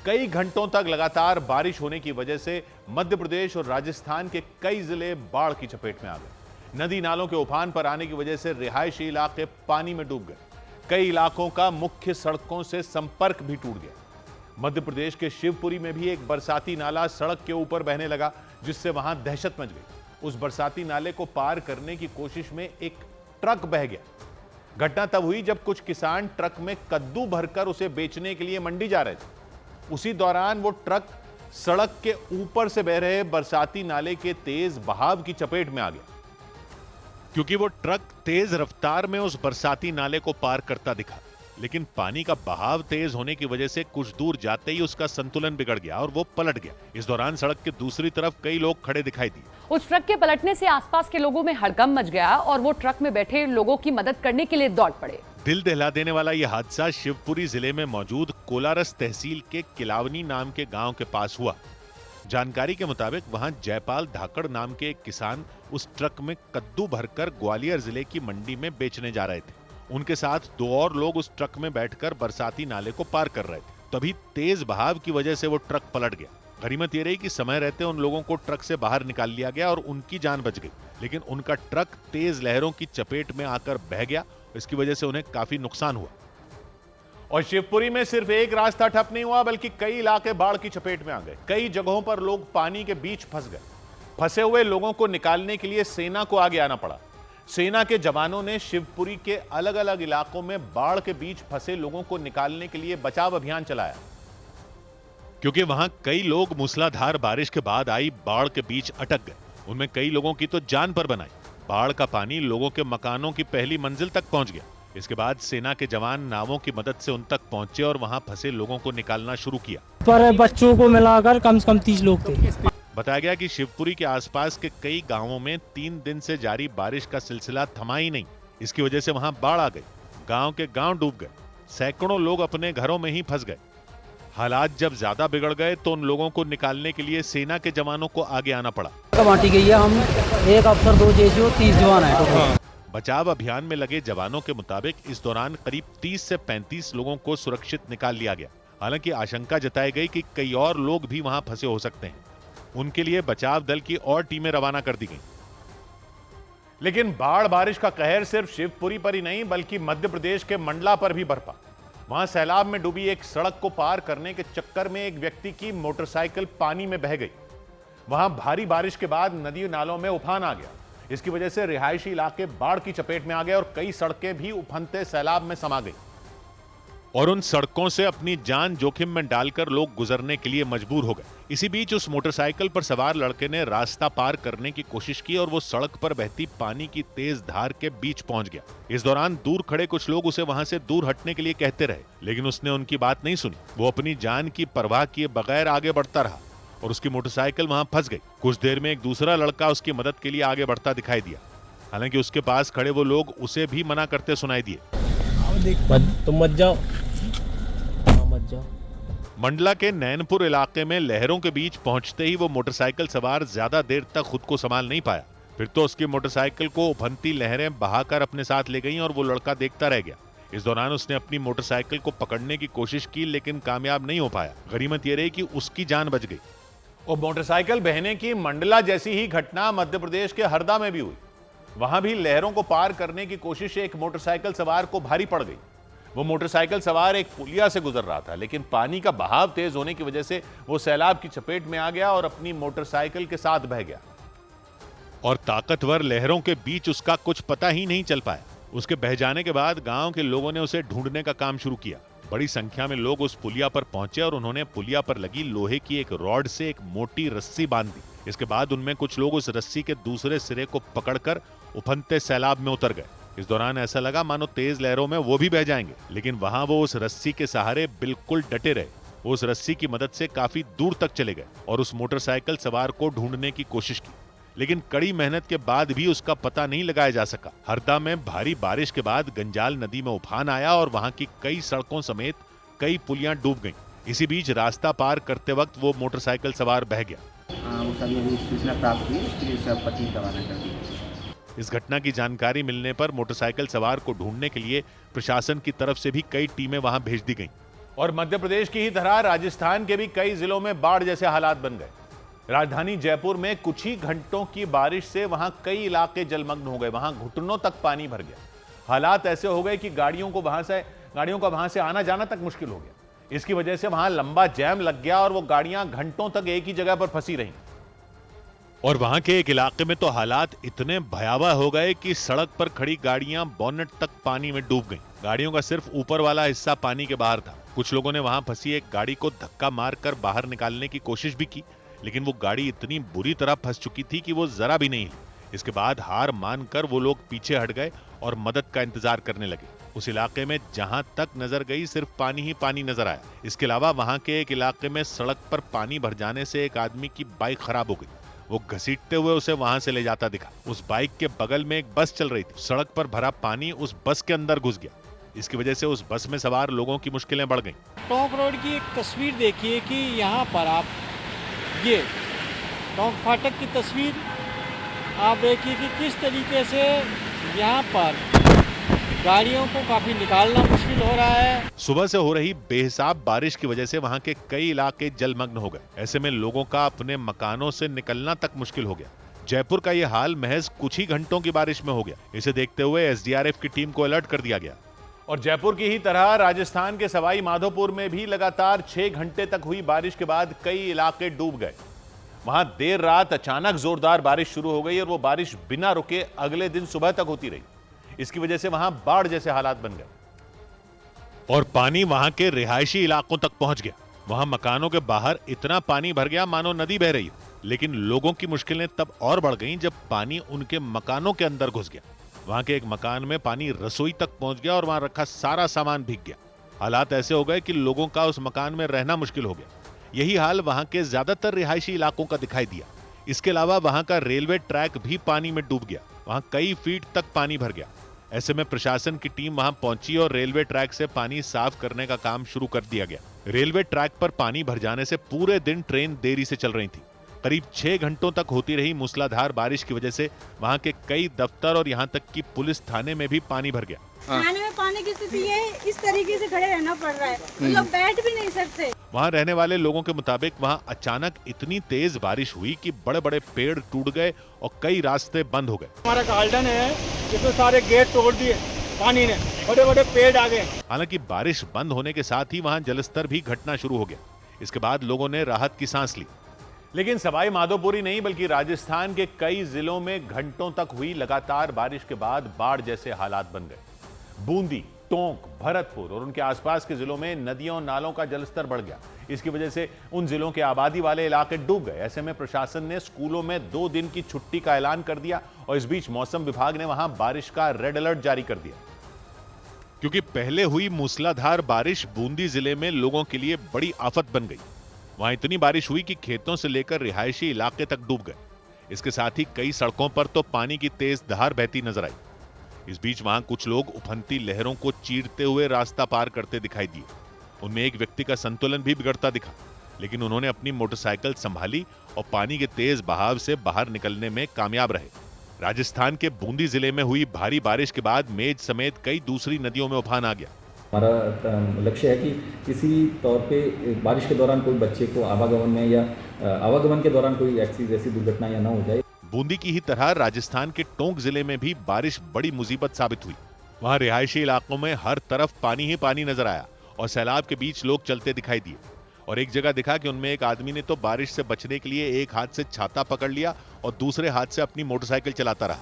कई घंटों तक लगातार बारिश होने की वजह से मध्य प्रदेश और राजस्थान के कई जिले बाढ़ की चपेट में आ गए। नदी नालों के उफान पर आने की वजह से रिहायशी इलाके पानी में डूब गए। कई इलाकों का मुख्य सड़कों से संपर्क भी टूट गया। मध्य प्रदेश के शिवपुरी में भी एक बरसाती नाला सड़क के ऊपर बहने लगा, जिससे वहां दहशत मच गई। उस बरसाती नाले को पार करने की कोशिश में एक ट्रक बह गया। घटना तब हुई जब कुछ किसान ट्रक में कद्दू भरकर उसे बेचने के लिए मंडी जा रहे थे। उसी दौरान वो ट्रक सड़क के ऊपर से बह रहे बरसाती नाले के तेज बहाव की चपेट में आ गया। क्योंकि वो ट्रक तेज रफ्तार में उस बरसाती नाले को पार करता दिखा, लेकिन पानी का बहाव तेज होने की वजह से कुछ दूर जाते ही उसका संतुलन बिगड़ गया और वो पलट गया। इस दौरान सड़क के दूसरी तरफ कई लोग खड़े दिखाई दिए। उस ट्रक के पलटने से आसपास के लोगों में हड़कंप मच गया और वो ट्रक में बैठे लोगों की मदद करने के लिए दौड़ पड़े। दिल दहला देने वाला यह हादसा शिवपुरी जिले में मौजूद कोलारस तहसील के किलावनी नाम के गांव के पास हुआ। जानकारी के मुताबिक वहां जयपाल धाकड़ नाम के एक किसान उस ट्रक में कद्दू भरकर ग्वालियर जिले की मंडी में बेचने जा रहे थे। उनके साथ दो और लोग उस ट्रक में बैठकर बरसाती नाले को पार कर रहे थे। तभी तेज बहाव की वजह से वो ट्रक पलट गया। गनीमत ये रही कि समय रहते उन लोगों को ट्रक से बाहर निकाल लिया गया और उनकी जान बच गई, लेकिन उनका ट्रक तेज लहरों की चपेट में आकर बह गया। इसकी वजह से उन्हें काफी नुकसान हुआ। और शिवपुरी में सिर्फ एक रास्ता ठप नहीं हुआ, बल्कि कई इलाके बाढ़ की चपेट में आ गए। कई जगहों पर लोग पानी के बीच फंस गए। फंसे हुए लोगों को निकालने के लिए सेना को आगे आना पड़ा। सेना के जवानों ने शिवपुरी के अलग अलग इलाकों में बाढ़ के बीच फंसे लोगों को निकालने के लिए बचाव अभियान चलाया, क्योंकि वहां कई लोग मूसलाधार बारिश के बाद आई बाढ़ के बीच अटक गए। उनमें कई लोगों की तो जान पर बनाई। बाढ़ का पानी लोगों के मकानों की पहली मंजिल तक पहुंच गया। इसके बाद सेना के जवान नावों की मदद से उन तक पहुंचे और वहां फंसे लोगों को निकालना शुरू किया। पर बच्चों को मिलाकर कम से कम 30 लोग थे। बताया गया कि शिवपुरी के आसपास के कई गांवों में 3 दिन से जारी बारिश का सिलसिला थमा ही नहीं। इसकी वजह से वहां बाढ़ आ गई। गांव के गांव डूब गए। सैकड़ों लोग अपने घरों में ही फंस गए। हालात जब ज्यादा बिगड़ गए तो उन लोगों को निकालने के लिए सेना के जवानों को आगे आना पड़ा। बांटी गई है, हम एक अफसर 2 जेसीओ 30 जवान है। बचाव अभियान में लगे जवानों के मुताबिक इस दौरान करीब 30 से 35 लोगों को सुरक्षित निकाल लिया गया। हालांकि आशंका जताई गई कि कई और लोग भी वहां फंसे हो सकते हैं। उनके लिए बचाव दल की और टीमें रवाना कर दी गई। लेकिन बाढ़ बारिश का कहर सिर्फ शिवपुरी पर ही नहीं, बल्कि मध्य प्रदेश के मंडला पर भी बरपा। वहां सैलाब में डूबी एक सड़क को पार करने के चक्कर में एक व्यक्ति की मोटरसाइकिल पानी में बह गई। वहां भारी बारिश के बाद नदी नालों में उफान आ गया। इसकी वजह से रिहायशी इलाके बाढ़ की चपेट में आ गए और कई सड़कें भी उफनते सैलाब में समा गई। और उन सड़कों से अपनी जान जोखिम में डालकर लोग गुजरने के लिए मजबूर हो गए। इसी बीच उस मोटरसाइकिल पर सवार लड़के ने रास्ता पार करने की कोशिश की और वो सड़क पर बहती पानी की तेज धार के बीच पहुंच गया। इस दौरान दूर खड़े कुछ लोग उसे वहां से दूर हटने के लिए कहते रहे, लेकिन उसने उनकी बात नहीं सुनी। वो अपनी जान की परवाह किए बगैर आगे बढ़ता रहा और उसकी मोटरसाइकिल वहां फंस गई। कुछ देर में एक दूसरा लड़का उसकी मदद के लिए आगे बढ़ता दिखाई दिया। हालांकि उसके पास खड़े वो लोग उसे भी मना करते सुनाई दिए। तुम मत जाओ। मंडला के नैनपुर इलाके में लहरों के बीच पहुंचते ही वो मोटरसाइकिल सवार ज्यादा देर तक खुद को संभाल नहीं पाया। फिर तो उसकी मोटरसाइकिल को उफनती लहरें बहाकर अपने साथ ले गईं और वो लड़का देखता रह गया। इस दौरान उसने अपनी मोटरसाइकिल को पकड़ने की कोशिश की, लेकिन कामयाब नहीं हो पाया। गनीमत ये रही कि उसकी जान बच गई। और मोटरसाइकिल बहने की मंडला जैसी ही घटना मध्य प्रदेश के हरदा में भी हुई। वहां भी लहरों को पार करने की कोशिश एक मोटरसाइकिल सवार को भारी पड़ गई। वो मोटरसाइकिल सवार एक पुलिया से गुजर रहा था, लेकिन पानी का बहाव तेज होने की वजह से वो सैलाब की चपेट में आ गया और अपनी मोटरसाइकिल के साथ बह गया। और ताकतवर लहरों के बीच उसका कुछ पता ही नहीं चल पाया। उसके बह जाने के बाद गांव के लोगों ने उसे ढूंढने का काम शुरू किया। बड़ी संख्या में लोग उस पुलिया पर पहुंचे और उन्होंने पुलिया पर लगी लोहे की एक रॉड से एक मोटी रस्सी बांध दी। इसके बाद उनमें कुछ लोग उस रस्सी के दूसरे सिरे को पकड़कर उफनते सैलाब में उतर गए। इस दौरान ऐसा लगा मानो तेज लहरों में वो भी बह जाएंगे, लेकिन वहां वो उस रस्सी के सहारे बिल्कुल डटे रहे। वो उस रस्सी की मदद से काफी दूर तक चले गए और उस मोटरसाइकिल सवार को ढूंढने की कोशिश की, लेकिन कड़ी मेहनत के बाद भी उसका पता नहीं लगाया जा सका। हरदा में भारी बारिश के बाद गंजाल नदी में उफान आया और वहां की कई सड़कों समेत कई पुलियां डूब गईं। इसी बीच रास्ता पार करते वक्त वो मोटरसाइकिल सवार बह गया। इस घटना की जानकारी मिलने पर मोटरसाइकिल सवार को ढूंढने के लिए प्रशासन की तरफ से भी कई टीमें वहां भेज दी गईं। और मध्य प्रदेश की ही तरह राजस्थान के भी कई जिलों में बाढ़ जैसे हालात बन गए। राजधानी जयपुर में कुछ ही घंटों की बारिश से वहां कई इलाके जलमग्न हो गए, वहां घुटनों तक पानी भर गया। हालात ऐसे हो गए कि गाड़ियों का वहां से आना जाना तक मुश्किल हो गया। इसकी वजह से वहां लंबा जैम लग गया और वो गाड़ियां घंटों तक एक ही जगह पर फंसी रहीं। और वहां के एक इलाके में तो हालात इतने भयावह हो गए कि सड़क पर खड़ी गाड़ियां बोनेट तक पानी में डूब गईं। गाड़ियों का सिर्फ ऊपर वाला हिस्सा पानी के बाहर था। कुछ लोगों ने वहां फंसी एक गाड़ी को धक्का मारकर बाहर निकालने की कोशिश भी की, लेकिन वो गाड़ी इतनी बुरी तरह फंस चुकी थी कि वो जरा भी नहीं हिली। इसके बाद हार मानकर वो लोग पीछे हट गए और मदद का इंतजार करने लगे। उस इलाके में जहां तक नजर गई सिर्फ पानी ही पानी नजर आया। इसके अलावा वहां के एक इलाके में सड़क पर पानी भर जाने से एक आदमी की बाइक खराब हो गई। वो घसीटते हुए उसे वहां से ले जाता दिखा। उस बाइक के बगल में एक बस चल रही थी। सड़क पर भरा पानी उस बस के अंदर घुस गया। इसकी वजह से उस बस में सवार लोगों की मुश्किलें बढ़ गईं। टोंक रोड की एक तस्वीर देखिए कि यहाँ पर आप ये टोंक फाटक की तस्वीर आप देखिए कि किस तरीके से यहाँ पर गाड़ियों को काफी निकालना मुश्किल हो रहा है। सुबह से हो रही बेहिसाब बारिश की वजह से वहां के कई इलाके जलमग्न हो गए। ऐसे में लोगों का अपने मकानों से निकलना तक मुश्किल हो गया। जयपुर का यह हाल महज कुछ ही घंटों की बारिश में हो गया। इसे देखते हुए एसडीआरएफ की टीम को अलर्ट कर दिया गया। और जयपुर की ही तरह राजस्थान के सवाई माधोपुर में भी लगातार 6 घंटे तक हुई बारिश के बाद कई इलाके डूब गए। वहां देर रात अचानक जोरदार बारिश शुरू हो गई और वो बारिश बिना रुके अगले दिन सुबह तक होती रही। इसकी वजह से वहां बाढ़ जैसे हालात बन गए और पानी वहां के रिहायशी इलाकों तक पहुंच गया। वहां मकानों के बाहर इतना पानी भर गया मानो नदी बह रही हो। लेकिन लोगों की मुश्किलें तब और बढ़ गईं जब पानी उनके मकानों के अंदर घुस गया। वहां के एक मकान में पानी रसोई तक पहुंच गया और वहां रखा सारा सामान भीग गया। हालात ऐसे हो गए कि लोगों का उस मकान में रहना मुश्किल हो गया। यही हाल वहां के ज्यादातर रिहायशी इलाकों का दिखाई दिया। इसके अलावा वहां का रेलवे ट्रैक भी पानी में डूब गया। वहां कई फीट तक पानी भर गया। ऐसे में प्रशासन की टीम वहां पहुंची और रेलवे ट्रैक से पानी साफ करने का काम शुरू कर दिया गया। रेलवे ट्रैक पर पानी भर जाने से पूरे दिन ट्रेन देरी से चल रही थी। करीब 6 घंटों तक होती रही मूसलाधार बारिश की वजह से वहां के कई दफ्तर और यहां तक कि पुलिस थाने में भी पानी भर गया। खाने में पानी की स्थिति है, इस तरीके से खड़े रहना पड़ रहा है। लोग बैठ भी नहीं सकते। वहां रहने वाले लोगों के मुताबिक वहां अचानक इतनी तेज बारिश हुई कि बड़े बड़े पेड़ टूट गए और कई रास्ते बंद हो गए। हमारा गार्डन है जिसमें सारे गेट तोड़ दिए पानी ने, बड़े बड़े पेड़ आ गए। हालांकि बारिश बंद होने के साथ ही वहां जलस्तर भी घटना शुरू हो गया। इसके बाद लोगों ने राहत की सांस ली। लेकिन सवाई माधोपुर ही नहीं बल्कि राजस्थान के कई जिलों में घंटों तक हुई लगातार बारिश के बाद बाढ़ जैसे हालात बन गए। बूंदी, टोंक, भरतपुर और उनके आसपास के जिलों में नदियों नालों का जलस्तर बढ़ गया। इसकी वजह से उन जिलों के आबादी वाले इलाके डूब गए। ऐसे में प्रशासन ने स्कूलों में 2 दिन की छुट्टी का ऐलान कर दिया और इस बीच मौसम विभाग ने वहां बारिश का रेड अलर्ट जारी कर दिया। क्योंकि पहले हुई मूसलाधार बारिश बूंदी जिले में लोगों के लिए बड़ी आफत बन गई। वहां इतनी बारिश हुई कि खेतों से लेकर रिहायशी इलाके तक डूब गए। इसके साथ ही कई सड़कों पर तो पानी की तेज धार बहती नजर आई। इस बीच वहां कुछ लोग उफनती लहरों को चीरते हुए रास्ता पार करते दिखाई दिए। उनमें एक व्यक्ति का संतुलन भी बिगड़ता दिखा, लेकिन उन्होंने अपनी मोटरसाइकिल संभाली और पानी के तेज बहाव से बाहर निकलने में कामयाब रहे। राजस्थान के बूंदी जिले में हुई भारी बारिश के बाद मेज समेत कई दूसरी नदियों में उफान आ गया। हमारा लक्ष्य है कि किसी तौर पे बारिश के दौरान कोई बच्चे को आवागमन में या आवागमन के दौरान कोई ऐसी दुर्घटना या ना हो जाए। बूंदी की ही तरह राजस्थान के टोंक जिले में भी बारिश बड़ी मुसीबत साबित हुई। वहां रिहायशी इलाकों में हर तरफ पानी ही पानी नजर आया और सैलाब के बीच लोग चलते दिखाई दिए। और एक जगह दिखा कि उनमें एक आदमी ने तो बारिश से बचने के लिए एक हाथ से छाता पकड़ लिया और दूसरे हाथ से अपनी मोटरसाइकिल चलाता रहा।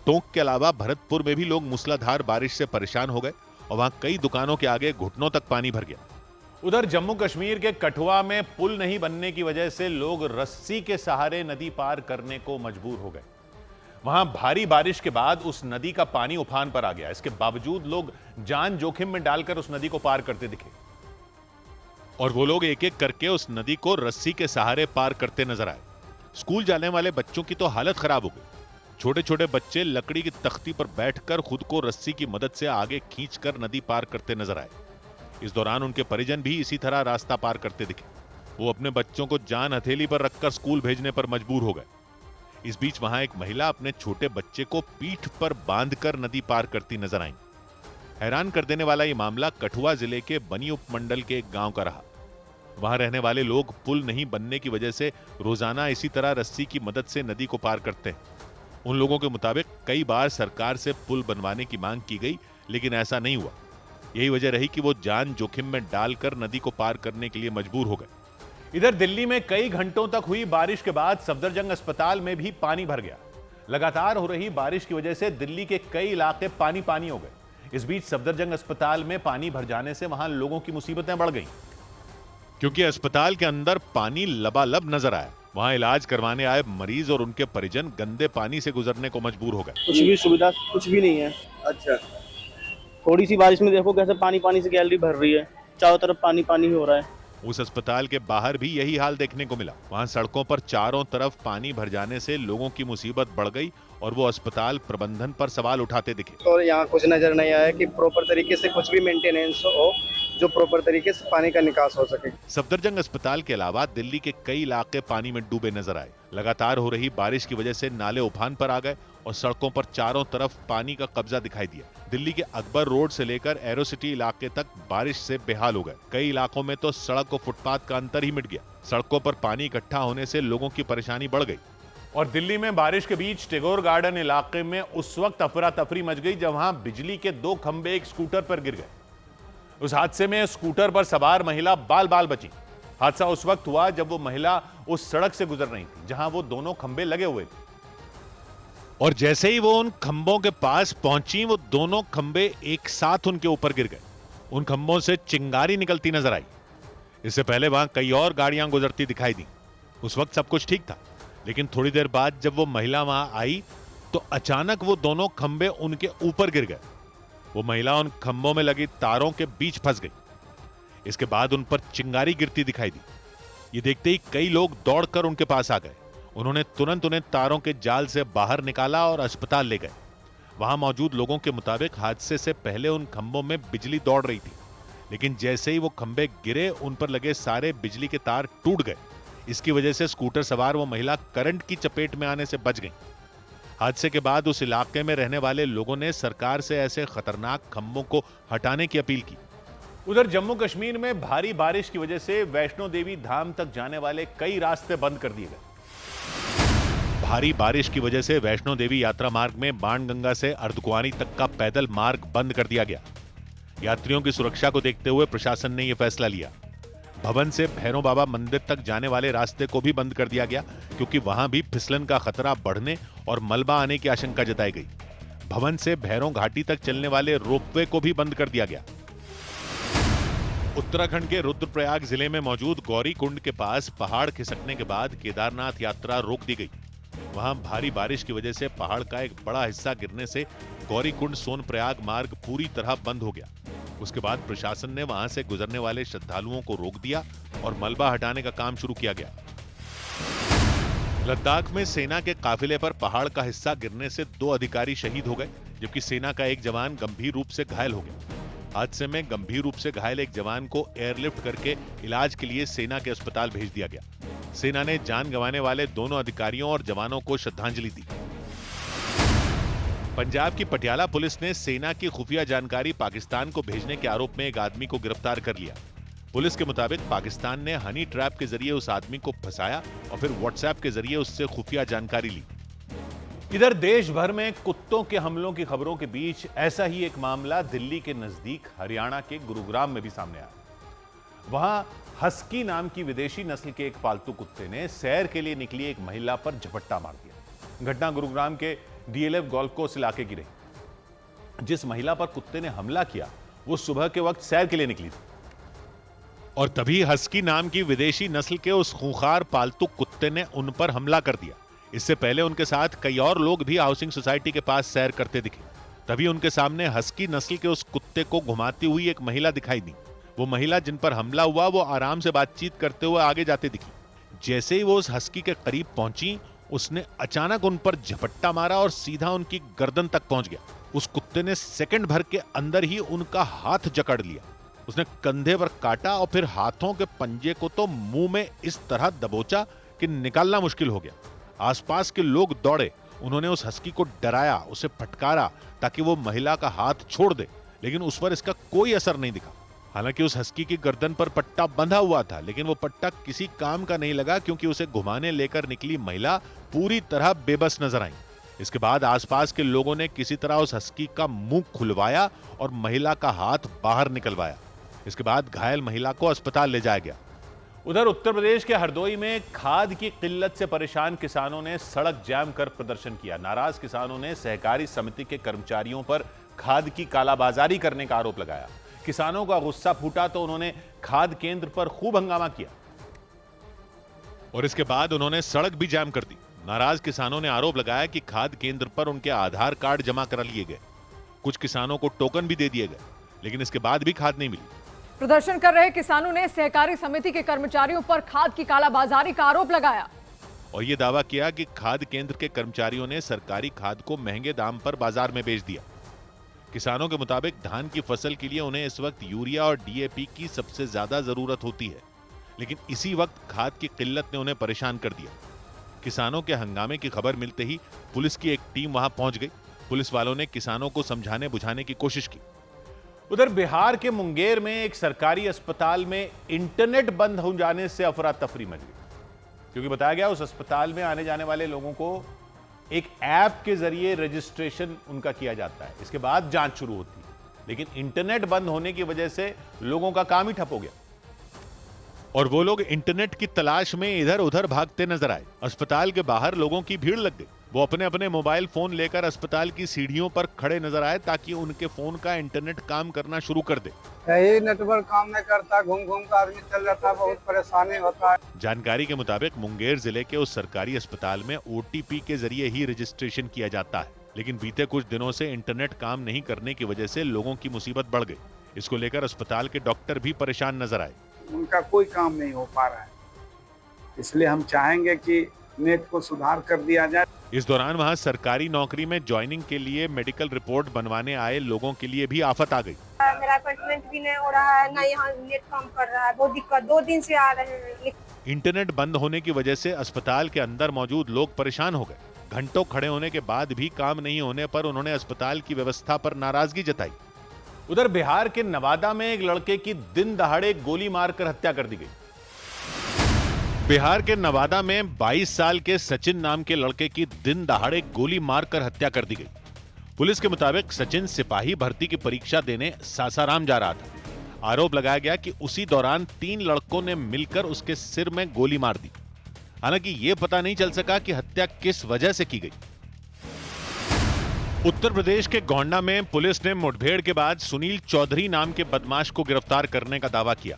टोंक के अलावा भरतपुर में भी लोग मूसलाधार बारिश से परेशान हो गए और वहां कई दुकानों के आगे घुटनों तक पानी भर गया। उधर जम्मू कश्मीर के कठुआ में पुल नहीं बनने की वजह से लोग रस्सी के सहारे नदी पार करने को मजबूर हो गए। वहां भारी बारिश के बाद उस नदी का पानी उफान पर आ गया। इसके बावजूद लोग जान जोखिम में डालकर उस नदी को पार करते दिखे और वो लोग एक एक करके उस नदी को रस्सी के सहारे पार करते नजर आए। स्कूल जाने वाले बच्चों की तो हालत खराब हो गई। छोटे छोटे बच्चे लकड़ी की तख्ती पर बैठकर खुद को रस्सी की मदद से आगे खींचकर नदी पार करते नजर आए। इस दौरान उनके परिजन भी इसी तरह रास्ता पार करते दिखे। वो अपने बच्चों को जान हथेली पर रखकर स्कूल भेजने पर मजबूर हो गए। इस बीच वहां एक महिला अपने छोटे बच्चे को पीठ पर बांधकर नदी पार करती नजर आई। हैरान कर देने वाला ये मामला कठुआ जिले के बनी उपमंडल के एक गांव का रहा। वहां रहने वाले लोग पुल नहीं बनने की वजह से रोजाना इसी तरह रस्सी की मदद से नदी को पार करते हैं। उन लोगों के मुताबिक कई बार सरकार से पुल बनवाने की मांग की गई, लेकिन ऐसा नहीं हुआ। यही वजह रही कि वो जान जोखिम में डालकर नदी को पार करने के लिए मजबूर हो गए। इधर दिल्ली में कई घंटों तक हुई बारिश के बाद सफदरजंग अस्पताल में भी पानी भर गया। लगातार हो रही बारिश की वजह से दिल्ली के कई इलाके पानी पानी हो गए। इस बीच सफदरजंग अस्पताल में पानी भर जाने से वहां लोगों की मुसीबतें बढ़ गईं, क्योंकि अस्पताल के अंदर पानी लबालब नजर आया। वहां इलाज करवाने आए मरीज और उनके परिजन गंदे पानी से गुजरने को मजबूर हो गए। कुछ भी सुविधा कुछ भी नहीं है। अच्छा, थोड़ी सी बारिश में देखो कैसे पानी पानी से गैलरी भर रही है, चारों तरफ पानी पानी ही हो रहा है। उस अस्पताल के बाहर भी यही हाल देखने को मिला। वहां सड़कों पर चारों तरफ पानी भर जाने से लोगों की मुसीबत बढ़ गई और वो अस्पताल प्रबंधन पर सवाल उठाते दिखे। और यहाँ कुछ नजर नहीं आया कि प्रॉपर तरीके से कुछ भी मेंटेनेंस हो जो प्रॉपर तरीके से पानी का निकास हो सके। सफदरजंग अस्पताल के अलावा दिल्ली के कई इलाके पानी में डूबे नजर आए। लगातार हो रही बारिश की वजह से नाले उफान पर आ गए और सड़कों पर चारों तरफ पानी का कब्जा दिखाई दिया। दिल्ली के अकबर रोड से लेकर एरो सिटी इलाके तक बारिश से बेहाल हो गए। कई इलाकों में तो सड़क और फुटपाथ का अंतर ही मिट गया। सड़कों पर पानी इकट्ठा होने से लोगों की परेशानी बढ़ गई। और दिल्ली में बारिश के बीच टैगोर गार्डन इलाके में उस वक्त अफरा तफरी मच गई जब वहां बिजली के 2 खंभे एक स्कूटर पर गिर गए। उस हादसे में स्कूटर पर सवार महिला बाल बाल बची। हादसा उस वक्त हुआ जब वो महिला उस सड़क से गुजर रही थी जहां वो दोनों खंभे लगे हुए थे, और जैसे ही वो उन खंभों के पास पहुंची वो दोनों खंभे एक साथ उनके ऊपर गिर गए। उन खंभों से चिंगारी निकलती नजर आई। इससे पहले वहां कई और गाड़ियां गुजरती दिखाई दी। उस वक्त सब कुछ ठीक था, लेकिन थोड़ी देर बाद जब वो महिला वहां आई तो अचानक वो दोनों खंभे उनके ऊपर गिर गए। वो महिला उन खंभों में लगी तारों के बीच फंस गई। इसके बाद उन पर चिंगारी गिरती दिखाई दी। ये देखते ही कई लोग दौड़कर उनके पास आ गए। उन्होंने तुरंत उन्हें तारों के जाल से बाहर निकाला और अस्पताल ले गए। वहां मौजूद लोगों के मुताबिक हादसे से पहले उन खंभों में बिजली दौड़ रही थी, लेकिन जैसे ही वो खंभे गिरे उन पर लगे सारे बिजली के तार टूट गए। इसकी वजह से स्कूटर सवार वो महिला करंट की चपेट में आने से बच गई। हादसे के बाद उस इलाके में रहने वाले लोगों ने सरकार से ऐसे खतरनाक खंभों को हटाने की अपील की। उधर जम्मू कश्मीर में भारी बारिश की वजह से वैष्णो देवी धाम तक जाने वाले कई रास्ते बंद कर दिए गए। भारी बारिश की वजह से वैष्णो देवी यात्रा मार्ग में बाणगंगा से अर्धकुंवारी तक का पैदल मार्ग बंद कर दिया गया। यात्रियों की सुरक्षा को देखते हुए प्रशासन ने यह फैसला लिया। भवन से भैरव बाबा मंदिर तक जाने वाले रास्ते को भी बंद कर दिया गया, क्योंकि वहां भी फिसलन का खतरा बढ़ने और मलबा आने की आशंका जताई गई। भवन से भैरव घाटी तक चलने वाले रोपवे को भी बंद कर दिया गया। उत्तराखंड के रुद्रप्रयाग जिले में मौजूद गौरी कुंड के पास पहाड़ खिसकने के बाद केदारनाथ यात्रा रोक दी गई। वहां भारी बारिश की वजह से पहाड़ का एक बड़ा हिस्सा गिरने से गौरी कुंड सोनप्रयाग मार्ग पूरी तरह बंद हो गया। उसके बाद प्रशासन ने वहां से गुजरने वाले श्रद्धालुओं को रोक दिया और मलबा हटाने का काम शुरू किया गया। लद्दाख में सेना के काफिले पर पहाड़ का हिस्सा गिरने से 2 अधिकारी शहीद हो गए, जबकि सेना का एक जवान गंभीर रूप से घायल हो गया। हादसे में गंभीर रूप से घायल एक जवान को एयरलिफ्ट करके इलाज के लिए सेना के अस्पताल भेज दिया गया। सेना ने जान गंवाने वाले दोनों अधिकारियों और जवानों को श्रद्धांजलि दी। पंजाब की पटियाला पुलिस ने सेना की खुफिया जानकारी पाकिस्तान को भेजने के आरोप में एक आदमी को गिरफ्तार कर लिया। पुलिस के मुताबिक पाकिस्तान ने हनी ट्रैप के जरिए उस आदमी को फंसाया और फिर व्हाट्सएप के जरिए उससे खुफिया जानकारी ली। इधर देश भर में कुत्तों के हमलों की खबरों के बीच ऐसा ही एक मामला दिल्ली के नजदीक हरियाणा के गुरुग्राम में भी सामने आया। वहां हस्की नाम की विदेशी नस्ल के एक पालतू कुत्ते ने सैर के लिए निकली एक महिला पर झपट्टा मार दिया। घटना गुरुग्राम के डीएलएफ गोल्फ कोर्स इलाके की रही। जिस महिला पर कुत्ते ने हमला किया वो सुबह के वक्त सैर के लिए निकली थी, और तभी हस्की नाम की विदेशी नस्ल के उस खूंखार पालतू कुत्ते ने उन पर हमला कर दिया। इससे पहले उनके साथ कई और लोग भी हाउसिंग सोसाइटी के पास सैर करते दिखे। तभी उनके सामने हस्की नस्ल के उस कुत्ते को घुमाती हुई एक महिला दिखाई दी। वो महिला जिन पर हमला हुआ वो आराम से बातचीत करते हुए आगे जाते दिखी। जैसे ही वो उस हस्की के करीब पहुंची उसने अचानक उन पर झपट्टा मारा और सीधा उनकी गर्दन तक पहुंच गया। उस कुत्ते ने सेकंड भर के अंदर ही उनका हाथ जकड़ लिया। उसने कंधे पर काटा और फिर हाथों के पंजे को तो मुंह में इस तरह दबोचा कि निकालना मुश्किल हो गया। आसपास के लोग दौड़े। उन्होंने उस हस्की को डराया, उसे फटकारा ताकि वो महिला का हाथ छोड़ दे, लेकिन उस पर इसका कोई असर नहीं दिखा। हालांकि उस हस्की की गर्दन पर पट्टा बंधा हुआ था, लेकिन वो पट्टा किसी काम का नहीं लगा क्योंकि उसे घुमाने लेकर निकली महिला पूरी तरह बेबस नजर आई। इसके बाद आसपास के लोगों ने किसी तरह उस हस्की का मुंह खुलवाया और महिला का हाथ बाहर निकलवाया। इसके बाद घायल महिला को अस्पताल ले जाया गया। उधर उत्तर प्रदेश के हरदोई में खाद की किल्लत से परेशान किसानों ने सड़क जाम कर प्रदर्शन किया। नाराज किसानों ने सहकारी समिति के कर्मचारियों पर खाद की कालाबाजारी करने का आरोप लगाया। किसानों का गुस्सा फूटा तो उन्होंने खाद केंद्र पर खूब हंगामा किया और इसके बाद उन्होंने सड़क भी जाम कर दी। नाराज किसानों ने आरोप लगाया कि खाद केंद्र पर उनके आधार कार्ड जमा करा लिए गए। कुछ किसानों को टोकन भी दे दिए गए, लेकिन इसके बाद भी खाद नहीं मिली। प्रदर्शन कर रहे किसानों ने सहकारी समिति के कर्मचारियों पर खाद की कालाबाजारी का आरोप लगाया और यह दावा किया कि खाद केंद्र के कर्मचारियों ने सरकारी खाद को महंगे दाम पर बाजार में बेच दिया। किसानों के मुताबिक धान की फसल के लिए उन्हें इस वक्त यूरिया और डीएपी की सबसे ज्यादा जरूरत होती है, लेकिन इसी वक्त खाद की किल्लत ने उन्हें परेशान कर दिया। किसानों के हंगामे की खबर मिलते ही पुलिस की एक टीम वहां पहुंच गई। पुलिस वालों ने किसानों को समझाने बुझाने की कोशिश की। उधर बिहार के मुंगेर में एक सरकारी अस्पताल में इंटरनेट बंद हो जाने से अफरा तफरी मच गई, क्योंकि बताया गया उस अस्पताल में आने जाने वाले लोगों को एक ऐप के जरिए रजिस्ट्रेशन उनका किया जाता है। इसके बाद जांच शुरू होती है, लेकिन इंटरनेट बंद होने की वजह से लोगों का काम ही ठप हो गया और वो लोग इंटरनेट की तलाश में इधर उधर भागते नजर आए। अस्पताल के बाहर लोगों की भीड़ लग गई। वो अपने अपने मोबाइल फोन लेकर अस्पताल की सीढ़ियों पर खड़े नजर आए ताकि उनके फोन का इंटरनेट काम करना शुरू कर दे। यही नेटवर्क काम नहीं करता, घूम घूम कर आदमी चल जाता, बहुत परेशानी होता है। जानकारी के मुताबिक मुंगेर जिले के उस सरकारी अस्पताल में ओटीपी के जरिए ही रजिस्ट्रेशन किया जाता है, लेकिन बीते कुछ दिनों से इंटरनेट काम नहीं करने की वजह से लोगों की मुसीबत बढ़ गई। इसको लेकर अस्पताल के डॉक्टर भी परेशान नजर आए। उनका कोई काम नहीं हो पा रहा है, इसलिए हम चाहेंगे कि नेट को सुधार कर दिया जाए। इस दौरान वहां सरकारी नौकरी में ज्वाइनिंग के लिए मेडिकल रिपोर्ट बनवाने आए लोगों के लिए भी आफत आ गई। मेरा अपॉइंटमेंट भी नहीं हो रहा है, ना यहाँ नेट काम कर रहा है, बहुत दिक्कत। 2 दिन से आ रहे हैं। इंटरनेट बंद होने की वजह से अस्पताल के अंदर मौजूद लोग परेशान हो गए। घंटों खड़े होने के बाद भी काम नहीं होने पर उन्होंने अस्पताल की व्यवस्था पर नाराजगी जताई। उधर बिहार के नवादा में एक लड़के की दिन दहाड़े गोली मारकर हत्या कर दी गई। बिहार के नवादा में 22 साल के सचिन नाम के लड़के की दिन दहाड़े गोली मारकर हत्या कर दी गई। पुलिस के मुताबिक सचिन सिपाही भर्ती की परीक्षा देने सासाराम जा रहा था। आरोप लगाया गया कि उसी दौरान 3 लड़कों ने मिलकर उसके सिर में गोली मार दी। हालांकि यह पता नहीं चल सका कि हत्या किस वजह से की गई। उत्तर प्रदेश के गोंडा में पुलिस ने मुठभेड़ के बाद सुनील चौधरी नाम के बदमाश को गिरफ्तार करने का दावा किया।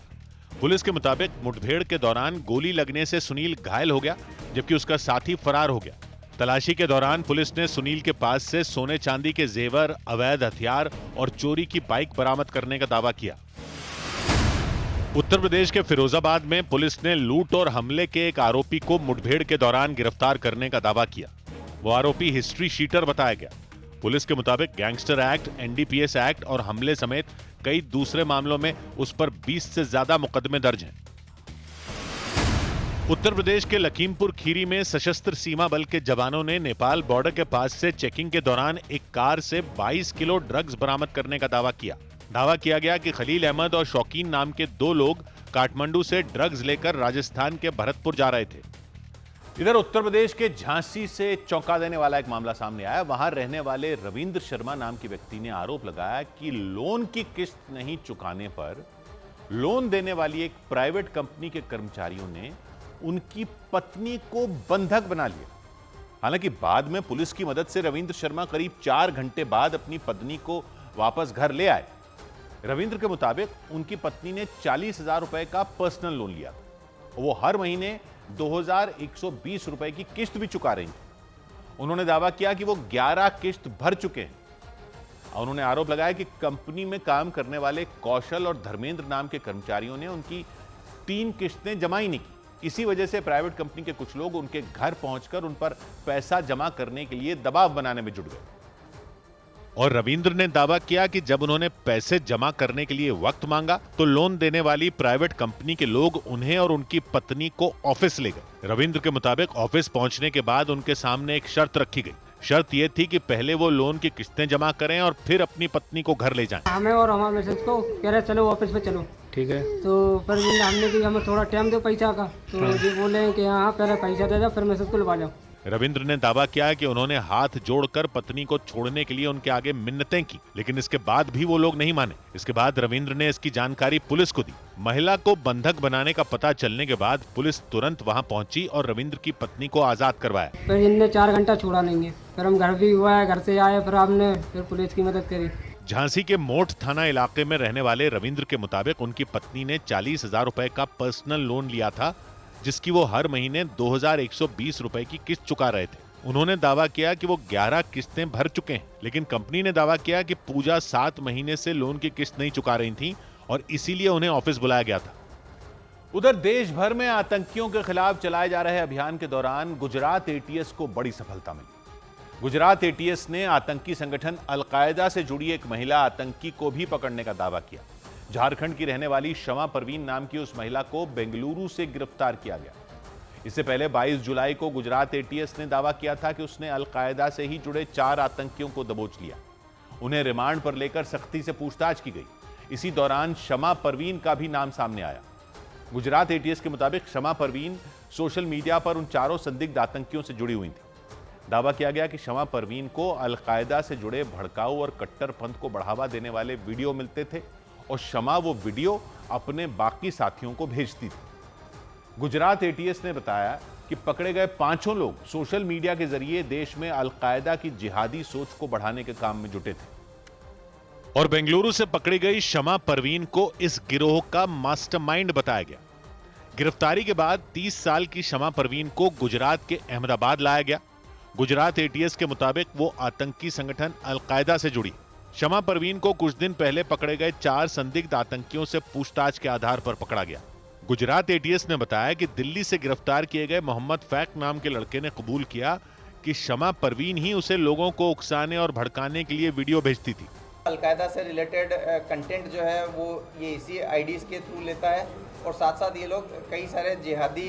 पुलिस के मुताबिक मुठभेड़ के दौरान गोली लगने से सुनील घायल हो गया, जबकि उसका साथी फरार हो गया। तलाशी के दौरान पुलिस ने सुनील के पास से सोने चांदी के जेवर, अवैध हथियार और चोरी की बाइक बरामद करने का दावा किया। उत्तर प्रदेश के फिरोजाबाद में पुलिस ने लूट और हमले के एक आरोपी को मुठभेड़ के दौरान गिरफ्तार करने का दावा किया। वो आरोपी हिस्ट्री शीटर बताया गया। पुलिस के मुताबिक गैंगस्टर एक्ट, एनडीपीएस एक्ट और हमले समेत कई दूसरे मामलों में उस पर 20 से ज्यादा मुकदमे दर्ज हैं। उत्तर प्रदेश के लखीमपुर खीरी में सशस्त्र सीमा बल के जवानों ने नेपाल बॉर्डर के पास से चेकिंग के दौरान एक कार से 22 किलो ड्रग्स बरामद करने का दावा किया। दावा किया गया कि खलील अहमद और शौकीन नाम के 2 लोग काठमांडू से ड्रग्स लेकर राजस्थान के भरतपुर जा रहे थे। इधर उत्तर प्रदेश के झांसी से चौंका देने वाला एक मामला सामने आया। वहां रहने वाले रविंद्र शर्मा नाम के व्यक्ति ने आरोप लगाया कि लोन की किस्त नहीं चुकाने पर लोन देने वाली एक प्राइवेट कंपनी के कर्मचारियों ने उनकी पत्नी को बंधक बना लिया। हालांकि बाद में पुलिस की मदद से रविंद्र शर्मा करीब 4 घंटे बाद अपनी पत्नी को वापस घर ले आए। रविंद्र के मुताबिक उनकी पत्नी ने 40,000 रुपए का पर्सनल लोन लिया। वो हर महीने 2,120 रुपए की किस्त भी चुका रही थी। उन्होंने दावा किया कि वो 11 किस्त भर चुके हैं। उन्होंने आरोप लगाया कि कंपनी में काम करने वाले कौशल और धर्मेंद्र नाम के कर्मचारियों ने उनकी 3 किस्तें जमा ही नहीं की। इसी वजह से प्राइवेट कंपनी के कुछ लोग उनके घर पहुंचकर उन पर पैसा जमा करने के लिए दबाव बनाने में जुट गए। और रविंद्र ने दावा किया कि जब उन्होंने पैसे जमा करने के लिए वक्त मांगा तो लोन देने वाली प्राइवेट कंपनी के लोग उन्हें और उनकी पत्नी को ऑफिस ले गए। रविंद्र के मुताबिक ऑफिस पहुंचने के बाद उनके सामने एक शर्त रखी गई शर्त ये थी कि पहले वो लोन की किस्तें जमा करें और फिर अपनी पत्नी को घर ले जाएं। हमें और हमारे मैसेज को कह रहे चलो ऑफिस पे चलो। ठीक है। तो फिर हमने कि हमें थोड़ा टाइम दो पैसा का, तो जी बोले कि हाँ पहले पैसा दे जाओ फिर मैसेज को लगा जाओ। रविंद्र ने दावा किया कि उन्होंने हाथ जोड़कर पत्नी को छोड़ने के लिए उनके आगे मिन्नतें की, लेकिन इसके बाद भी वो लोग नहीं माने। इसके बाद रविंद्र ने इसकी जानकारी पुलिस को दी। महिला को बंधक बनाने का पता चलने के बाद पुलिस तुरंत वहां पहुंची और रविंद्र की पत्नी को आजाद करवाया। फिर इनने 4 घंटा छोड़ा नहीं है, फिर हम घर भी हुआ है, घर से आए, फिर हमने फिर पुलिस की मदद करी। झांसी के मोठ थाना इलाके में रहने वाले रविंद्र के मुताबिक उनकी पत्नी ने 40,000 रुपए का पर्सनल लोन लिया था, जिसकी वो हर महीने 2,120 रुपए की किस्त चुका रहे थे। उन्होंने दावा किया कि वो 11 किस्तें भर चुके हैं, लेकिन कंपनी ने दावा किया कि पूजा 7 महीने से लोन की किस्त नहीं चुका रही थी और इसीलिए उन्हें ऑफिस बुलाया गया था। उधर देश भर में आतंकियों के खिलाफ चलाए जा रहे अभियान के दौरान गुजरात एटीएस को बड़ी सफलता मिली। गुजरात एटीएस ने आतंकी संगठन अलकायदा से जुड़ी एक महिला आतंकी को भी पकड़ने का दावा किया। झारखंड की रहने वाली शमा परवीन नाम की उस महिला को बेंगलुरु से गिरफ्तार किया गया। इससे पहले 22 जुलाई को गुजरात एटीएस ने दावा किया था कि उसने अलकायदा से ही जुड़े 4 आतंकियों को दबोच लिया। उन्हें रिमांड पर लेकर सख्ती से पूछताछ की गई। इसी दौरान शमा परवीन का भी नाम सामने आया। गुजरात एटीएस के मुताबिक शमा परवीन सोशल मीडिया पर उन 4 संदिग्ध आतंकियों से जुड़ी हुई थी। दावा किया गया कि शमा परवीन को अलकायदा से जुड़े भड़काऊ और कट्टरपंथ को बढ़ावा देने वाले वीडियो मिलते थे और शमा वो वीडियो अपने बाकी साथियों को भेजती थी। गुजरात एटीएस ने बताया कि पकड़े गए 5 लोग सोशल मीडिया के जरिए देश में अलकायदा की जिहादी सोच को बढ़ाने के काम में जुटे थे। और बेंगलुरु से पकड़ी गई शमा परवीन को इस गिरोह का मास्टरमाइंड बताया गया। गिरफ्तारी के बाद 30 साल की शमा परवीन को गुजरात के अहमदाबाद लाया गया। गुजरात एटीएस के मुताबिक वो आतंकी संगठन अलकायदा से जुड़ी। शमा परवीन को कुछ दिन पहले पकड़े गए 4 संदिग्ध आतंकियों से पूछताछ के आधार पर पकड़ा गया। गुजरात एटीएस ने बताया कि दिल्ली से गिरफ्तार किए गए मोहम्मद फैक नाम के लड़के ने कबूल किया कि शमा परवीन ही उसे लोगों को उकसाने और भड़काने के लिए वीडियो भेजती थी। अलकायदा से रिलेटेड कंटेंट जो है वो ये इसी आईडीज के थ्रू लेता है और साथ साथ ये लोग कई सारे जिहादी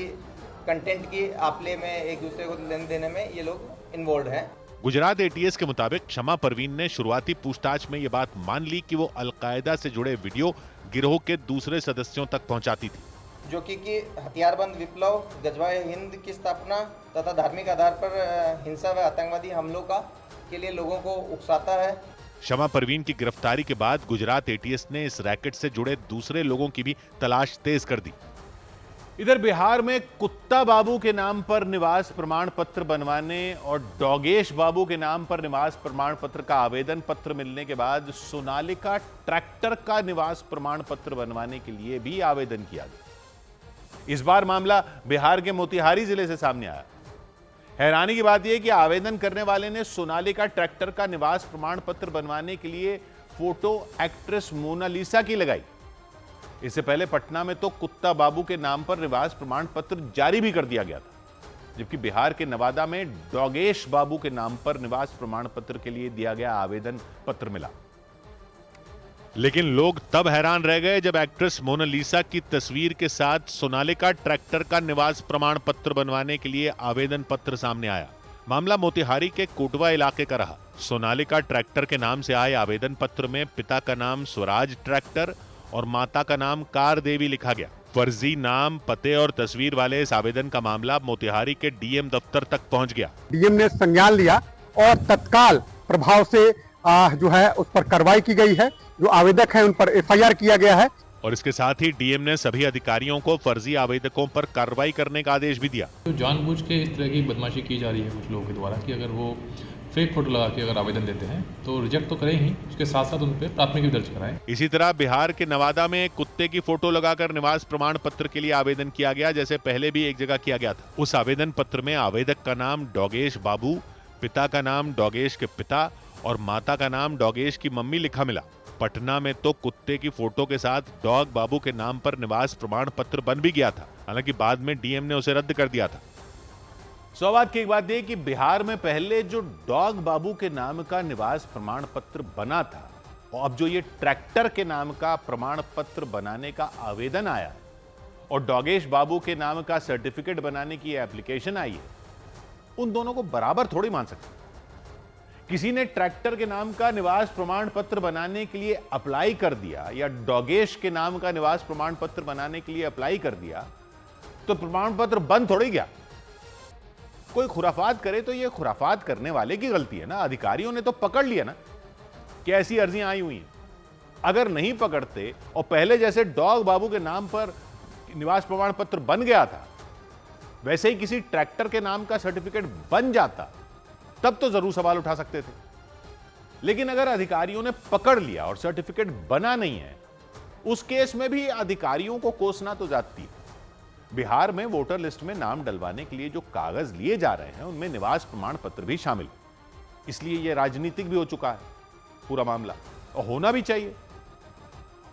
कंटेंट की आपले में एक दूसरे को लेन देने में ये लोग इन्वॉल्व हैं। गुजरात एटीएस के मुताबिक शमा परवीन ने शुरुआती पूछताछ में ये बात मान ली कि वो अलकायदा से जुड़े वीडियो गिरोह के दूसरे सदस्यों तक पहुंचाती थी, जो कि हथियारबंद विप्लव, गजवाए हिंद की स्थापना तथा धार्मिक आधार पर हिंसा व आतंकवादी हमलों के लिए लोगों को उकसाता है। शमा परवीन की गिरफ्तारी के बाद गुजरात एटीएस ने इस रैकेट से जुड़े दूसरे लोगों की भी तलाश तेज कर दी। इधर बिहार में कुत्ता बाबू के नाम पर निवास प्रमाण पत्र बनवाने और डॉगेश बाबू के नाम पर निवास प्रमाण पत्र का आवेदन पत्र मिलने के बाद सोनालिका ट्रैक्टर का निवास प्रमाण पत्र बनवाने के लिए भी आवेदन किया गया। इस बार मामला बिहार के मोतिहारी जिले से सामने आया। हैरानी की बात यह कि आवेदन करने वाले ने सोनालिका ट्रैक्टर का निवास प्रमाण पत्र बनवाने के लिए फोटो एक्ट्रेस मोनालिसा की लगाई। इससे पहले पटना में तो कुत्ता बाबू के नाम पर निवास प्रमाण पत्र जारी भी कर दिया गया था, जबकि बिहार के नवादा में डॉगेश बाबू के नाम पर निवास प्रमाण पत्र के लिए दिया गया आवेदन पत्र मिला। लेकिन लोग तब हैरान रह गए जब एक्ट्रेस मोनालिसा की तस्वीर के साथ सोनालिका ट्रैक्टर का निवास प्रमाण पत्र बनवाने के लिए आवेदन पत्र सामने आया। मामला मोतिहारी के कोटवा इलाके का रहा। सोनालिका ट्रैक्टर के नाम से आए आवेदन पत्र में पिता का नाम स्वराज ट्रैक्टर और माता का नाम कार देवी लिखा गया। फर्जी नाम, पते और तस्वीर वाले इस आवेदन का मामला मोतिहारी के डीएम दफ्तर तक पहुंच गया। डीएम ने संज्ञान लिया और तत्काल प्रभाव से जो है उस पर कार्रवाई की गई है। जो आवेदक है उन पर एफआईआर किया गया है और इसके साथ ही डीएम ने सभी अधिकारियों को फर्जी आवेदकों पर कार्रवाई करने का आदेश भी दिया। तो जानबूझ के इस तरह की बदमाशी की जा रही है कुछ लोगों के द्वारा कि अगर वो फेक फोटो लगा के अगर आवेदन देते हैं तो रिजेक्ट तो करें ही, उसके साथ साथ उन पर प्राथमिकी दर्ज कराएं। इसी तरह बिहार के नवादा में एक कुत्ते की फोटो लगाकर निवास प्रमाण पत्र के लिए आवेदन किया गया, जैसे पहले भी एक जगह किया गया था। उस आवेदन पत्र में आवेदक का नाम डॉगेश बाबू, पिता का नाम डॉगेश के पिता और माता का नाम डॉगेश की मम्मी लिखा मिला। पटना में तो कुत्ते की फोटो के साथ डॉग बाबू के नाम पर निवास प्रमाण पत्र बन भी गया था, हालांकि बाद में डीएम ने उसे रद्द कर दिया था। सौभाग्य की एक बात यह कि बिहार में पहले जो डॉग बाबू के नाम का निवास प्रमाण पत्र बना था और अब जो ये ट्रैक्टर के नाम का प्रमाण पत्र बनाने का आवेदन आया और डॉगेश बाबू के नाम का सर्टिफिकेट बनाने की एप्लीकेशन आई है, उन दोनों को बराबर थोड़ी मान सकते। किसी ने ट्रैक्टर के नाम का निवास प्रमाण पत्र बनाने के लिए अप्लाई कर दिया या डॉगेश के नाम का निवास प्रमाण पत्र बनाने के लिए अप्लाई कर दिया तो प्रमाण पत्र बंद थोड़ी गया। कोई खुराफात करे तो यह खुराफात करने वाले की गलती है ना, अधिकारियों ने तो पकड़ लिया ना कि ऐसी अर्जियां आई हुई हैं। अगर नहीं पकड़ते और पहले जैसे डॉग बाबू के नाम पर निवास प्रमाण पत्र बन गया था वैसे ही किसी ट्रैक्टर के नाम का सर्टिफिकेट बन जाता तब तो जरूर सवाल उठा सकते थे। लेकिन अगर अधिकारियों ने पकड़ लिया और सर्टिफिकेट बना नहीं है, उस केस में भी अधिकारियों को कोसना तो जाती है। बिहार में वोटर लिस्ट में नाम डलवाने के लिए जो कागज लिए जा रहे हैं उनमें निवास प्रमाण पत्र भी शामिल, इसलिए यह राजनीतिक भी हो चुका है पूरा मामला, और होना भी चाहिए।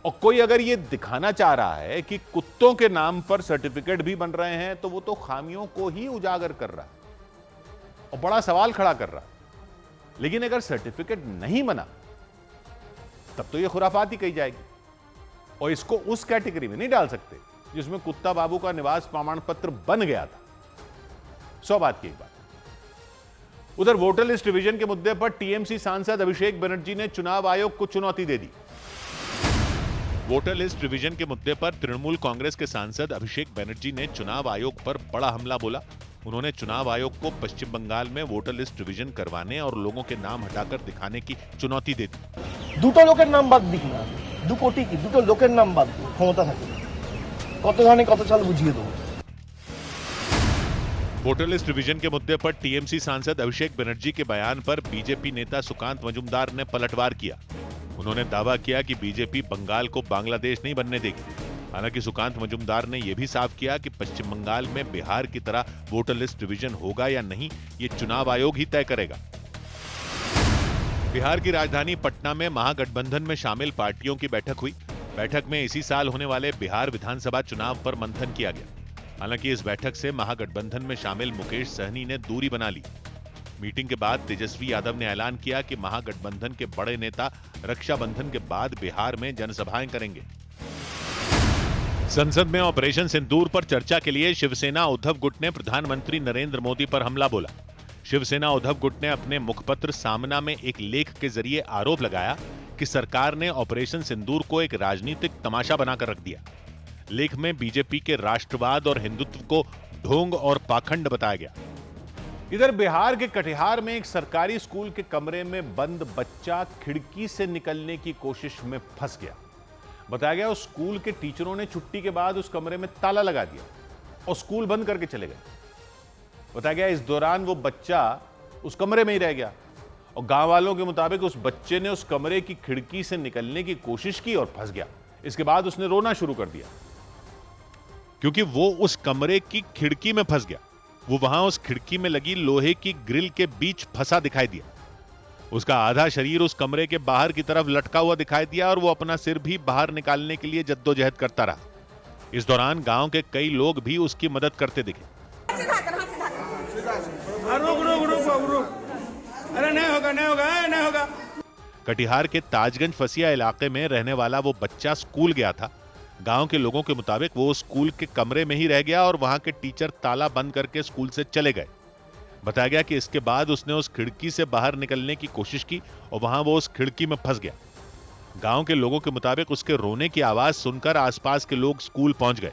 और कोई अगर यह दिखाना चाह रहा है कि कुत्तों के नाम पर सर्टिफिकेट भी बन रहे हैं तो वो तो खामियों को ही उजागर कर रहा है और बड़ा सवाल खड़ा कर रहा है। लेकिन अगर सर्टिफिकेट नहीं बना तब तो यह खुराफात ही कही जाएगी और इसको उस कैटेगरी में नहीं डाल सकते जिसमें कुत्ता बाबू का निवास प्रमाण पत्र बन गया था। 100 बात की एक बात। उधर वोटर लिस्ट रिवीजन के मुद्दे पर टीएमसी सांसद अभिषेक बनर्जी ने चुनाव आयोग को चुनौती दे दी। वोटर लिस्ट रिवीजन के मुद्दे पर तृणमूल कांग्रेस के सांसद अभिषेक बनर्जी ने चुनाव आयोग पर बड़ा हमला बोला। उन्होंने चुनाव आयोग को पश्चिम बंगाल में वोटर लिस्ट रिवीजन करवाने और लोगों के नाम हटाकर दिखाने की चुनौती दे दी। দুটো লোকের নাম বাদ দিক না, 2 কোটি কি দুটো লোকের নাম বাদ দিক, ক্ষমতা থাকে কত ধানে কত চাল বুঝিয়ে দেবো। वोटर लिस्ट रिवीजन के मुद्दे पर टीएमसी सांसद अभिषेक बनर्जी के बयान पर बीजेपी नेता सुकांत मजूमदार ने पलटवार किया। उन्होंने दावा किया कि बीजेपी बंगाल को बांग्लादेश नहीं बनने देगी। हालांकि सुकांत मजूमदार ने यह भी साफ किया कि पश्चिम बंगाल में बिहार की तरह वोटर लिस्ट रिवीजन होगा या नहीं, ये चुनाव आयोग ही तय करेगा। बिहार की राजधानी पटना में महागठबंधन में शामिल पार्टियों की बैठक हुई। बैठक में इसी साल होने वाले बिहार विधानसभा चुनाव पर मंथन किया गया। हालांकि इस बैठक से महागठबंधन में शामिल मुकेश सहनी ने दूरी बना ली। मीटिंग के बाद तेजस्वी यादव ने ऐलान किया कि महागठबंधन के बड़े नेता रक्षाबंधन के बाद बिहार में जनसभाएं करेंगे। संसद में ऑपरेशन सिंदूर पर चर्चा के लिए शिवसेना उद्धव गुट ने प्रधानमंत्री नरेंद्र मोदी पर हमला बोला। शिवसेना उद्धव गुट ने अपने मुखपत्र सामना में एक लेख के जरिए आरोप लगाया कि सरकार ने ऑपरेशन सिंदूर को एक राजनीतिक तमाशा बनाकर रख दिया। लेख में बीजेपी के राष्ट्रवाद और हिंदुत्व को ढोंग और पाखंड बताया गया। इधर बिहार के कटिहार में एक सरकारी स्कूल के कमरे में बंद बच्चा खिड़की से निकलने की कोशिश में फंस गया। बताया गया उस स्कूल के टीचरों ने छुट्टी के बाद उस कमरे में ताला लगा दिया और स्कूल बंद करके चले गए। बताया गया इस दौरान वो बच्चा उस कमरे में ही रह गया और गांव वालों के मुताबिक उस बच्चे ने उस कमरे की खिड़की से निकलने की कोशिश की और फंस गया। इसके बाद उसने रोना शुरू कर दिया क्योंकि वो उस कमरे की खिड़की में फंस गया। वो वहां उस खिड़की में लगी लोहे की ग्रिल के बीच फंसा दिखाई दिया। उसका आधा शरीर उस कमरे के बाहर की तरफ लटका हुआ दिखाई दिया और वो अपना सिर भी बाहर निकालने के लिए जद्दोजहद करता रहा। इस दौरान गांव के कई लोग भी उसकी मदद करते दिखे। अरे नहीं होगा। कटिहार के ताजगंज फसिया इलाके में रहने वाला वो बच्चा स्कूल गया था। गांव के लोगों के मुताबिक वो स्कूल के कमरे में ही रह गया और वहां के टीचर ताला बंद करके स्कूल से चले गए। बताया गया कि इसके बाद उसने उस खिड़की से बाहर निकलने की कोशिश की और वहां वो उस खिड़की में फंस गया। गांव के लोगों के मुताबिक उसके रोने की आवाज सुनकर आसपास के लोग स्कूल पहुंच गए।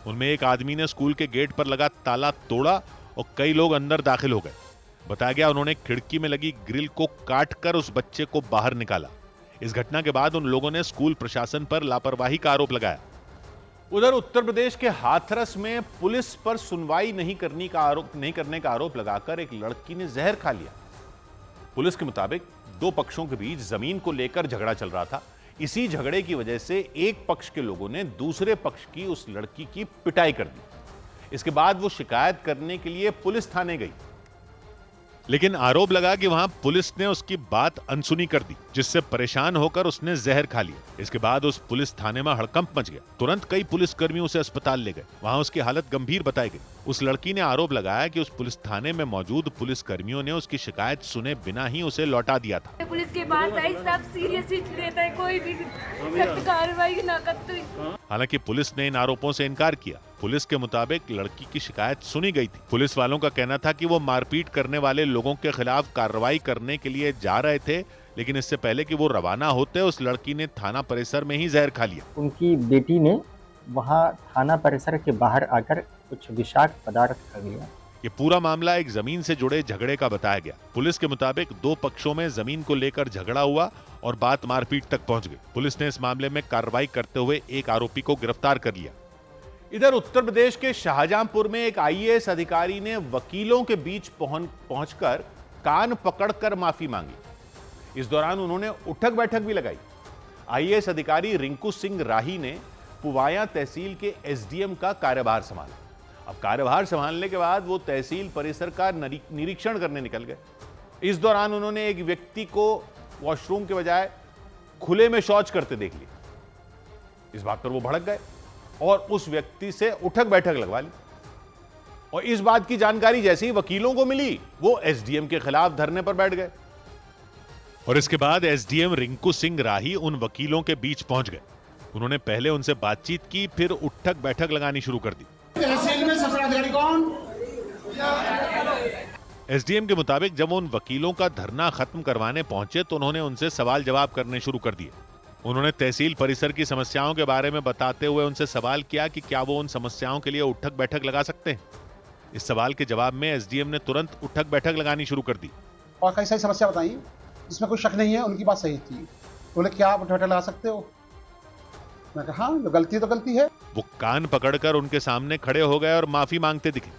उनमें एक आदमी ने स्कूल के गेट पर लगा ताला तोड़ा और कई लोग अंदर दाखिल हो गए। बताया गया उन्होंने खिड़की में लगी ग्रिल को काटकर उस बच्चे को बाहर निकाला। इस घटना के बाद उन लोगों ने स्कूल प्रशासन पर लापरवाही का आरोप लगाया। उधर उत्तर प्रदेश के हाथरस में पुलिस पर सुनवाई नहीं करने का आरोप लगाकर एक लड़की ने जहर खा लिया। पुलिस के मुताबिक दो पक्षों के बीच जमीन को लेकर झगड़ा चल रहा था। इसी झगड़े की वजह से एक पक्ष के लोगों ने दूसरे पक्ष की उस लड़की की पिटाई कर दी। इसके बाद वो शिकायत करने के लिए पुलिस थाने गई, लेकिन आरोप लगा कि वहां पुलिस ने उसकी बात अनसुनी कर दी, जिससे परेशान होकर उसने जहर खा लिया। इसके बाद उस पुलिस थाने में हड़कंप मच गया। तुरंत कई पुलिसकर्मी उसे अस्पताल ले गए। वहां उसकी हालत गंभीर बताई गई। उस लड़की ने आरोप लगाया कि उस पुलिस थाने में मौजूद पुलिसकर्मियों ने उसकी शिकायत सुने बिना ही उसे लौटा दिया था। पुलिस के पास आई, सब सीरियसली लेता है, कोई भी सख्त कार्रवाई ना करते। हालांकि पुलिस ने इन आरोपों से इनकार किया। पुलिस के मुताबिक लड़की की शिकायत सुनी गई थी। पुलिस वालों का कहना था कि वो मारपीट करने वाले लोगों के खिलाफ कार्रवाई करने के लिए जा रहे थे, लेकिन इससे पहले कि वो रवाना होते उस लड़की ने थाना परिसर में ही जहर खा लिया। उनकी बेटी ने वहां थाना परिसर के बाहर आकर कुछ विषाक्त पदार्थ खा लिया। ये पूरा मामला एक जमीन से जुड़े झगड़े का बताया गया। पुलिस के मुताबिक दो पक्षों में जमीन को लेकर झगड़ा हुआ और बात मारपीट तक पहुंच गई। पुलिस ने इस मामले में कार्रवाई करते हुए एक आरोपी को गिरफ्तार कर लिया। इधर उत्तर प्रदेश के शाहजहांपुर में एक आईएएस अधिकारी ने वकीलों के बीच पहुंचकर कान पकड़कर माफी मांगी। इस दौरान उन्होंने उठक बैठक भी लगाई। आईएएस अधिकारी रिंकू सिंह राही ने पुवाया तहसील के एसडीएम का कार्यभार संभाला। अब कार्यभार संभालने के बाद वो तहसील परिसर का निरीक्षण करने निकल गए। इस दौरान उन्होंने एक व्यक्ति को वॉशरूम के बजाय खुले में शौच करते देख लिया। इस बात पर वो भड़क गए और उस व्यक्ति से उठक बैठक लगवा ली। और इस बात की जानकारी जैसे ही वकीलों को मिली, वो एसडीएम के खिलाफ धरने पर बैठ गए। और इसके बाद एसडीएम रिंकू सिंह राही उन वकीलों के बीच पहुंच गए। उन्होंने पहले उनसे बातचीत की, फिर उठक बैठक लगानी शुरू कर दी। तहसील में सबसे अधिकारी कौन? एसडीएम के मुताबिक जब उन वकीलों का धरना खत्म करवाने पहुंचे तो उन्होंने उनसे सवाल जवाब करने शुरू कर दिए। उन्होंने तहसील परिसर की समस्याओं के बारे में बताते हुए उनसे सवाल किया कि क्या वो उन समस्याओं के लिए उठक बैठक लगा सकते हैं। इस सवाल के जवाब में एसडीएम ने तुरंत उठक बैठक लगानी शुरू कर दी। और कई सारी समस्या बताई जिसमें कोई शक नहीं है, उनकी बात सही थी। बोले क्या आप उठक बैठक लगा सकते हो? मैं कहा हाँ, गलती तो गलती है। वो कान पकड़कर उनके सामने खड़े हो गए और माफी मांगते दिखे।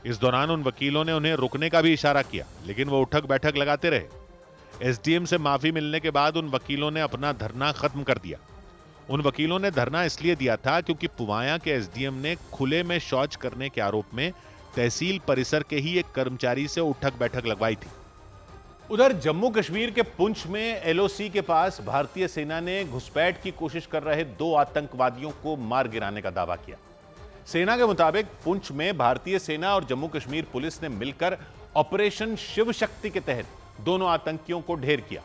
इस दौरान उन वकीलों ने उन्हें रुकने का भी इशारा किया, लेकिन वो उठक बैठक लगाते रहे। एसडीएम से माफी मिलने के बाद उन वकीलों ने अपना धरना खत्म कर दिया। उन वकीलों ने धरना इसलिए दिया था क्योंकि पुवाया के एसडीएम ने खुले में शौच करने के आरोप में तहसील परिसर के ही एक कर्मचारी से उठक बैठक लगवाई थी। उधर जम्मू कश्मीर के पुंछ में एलओसी के पास भारतीय सेना ने घुसपैठ की कोशिश कर रहे 2 आतंकवादियों को मार गिराने का दावा किया। सेना के मुताबिक पुंछ में भारतीय सेना और जम्मू कश्मीर पुलिस ने मिलकर ऑपरेशन शिव शक्ति के तहत दोनों आतंकियों को ढेर किया।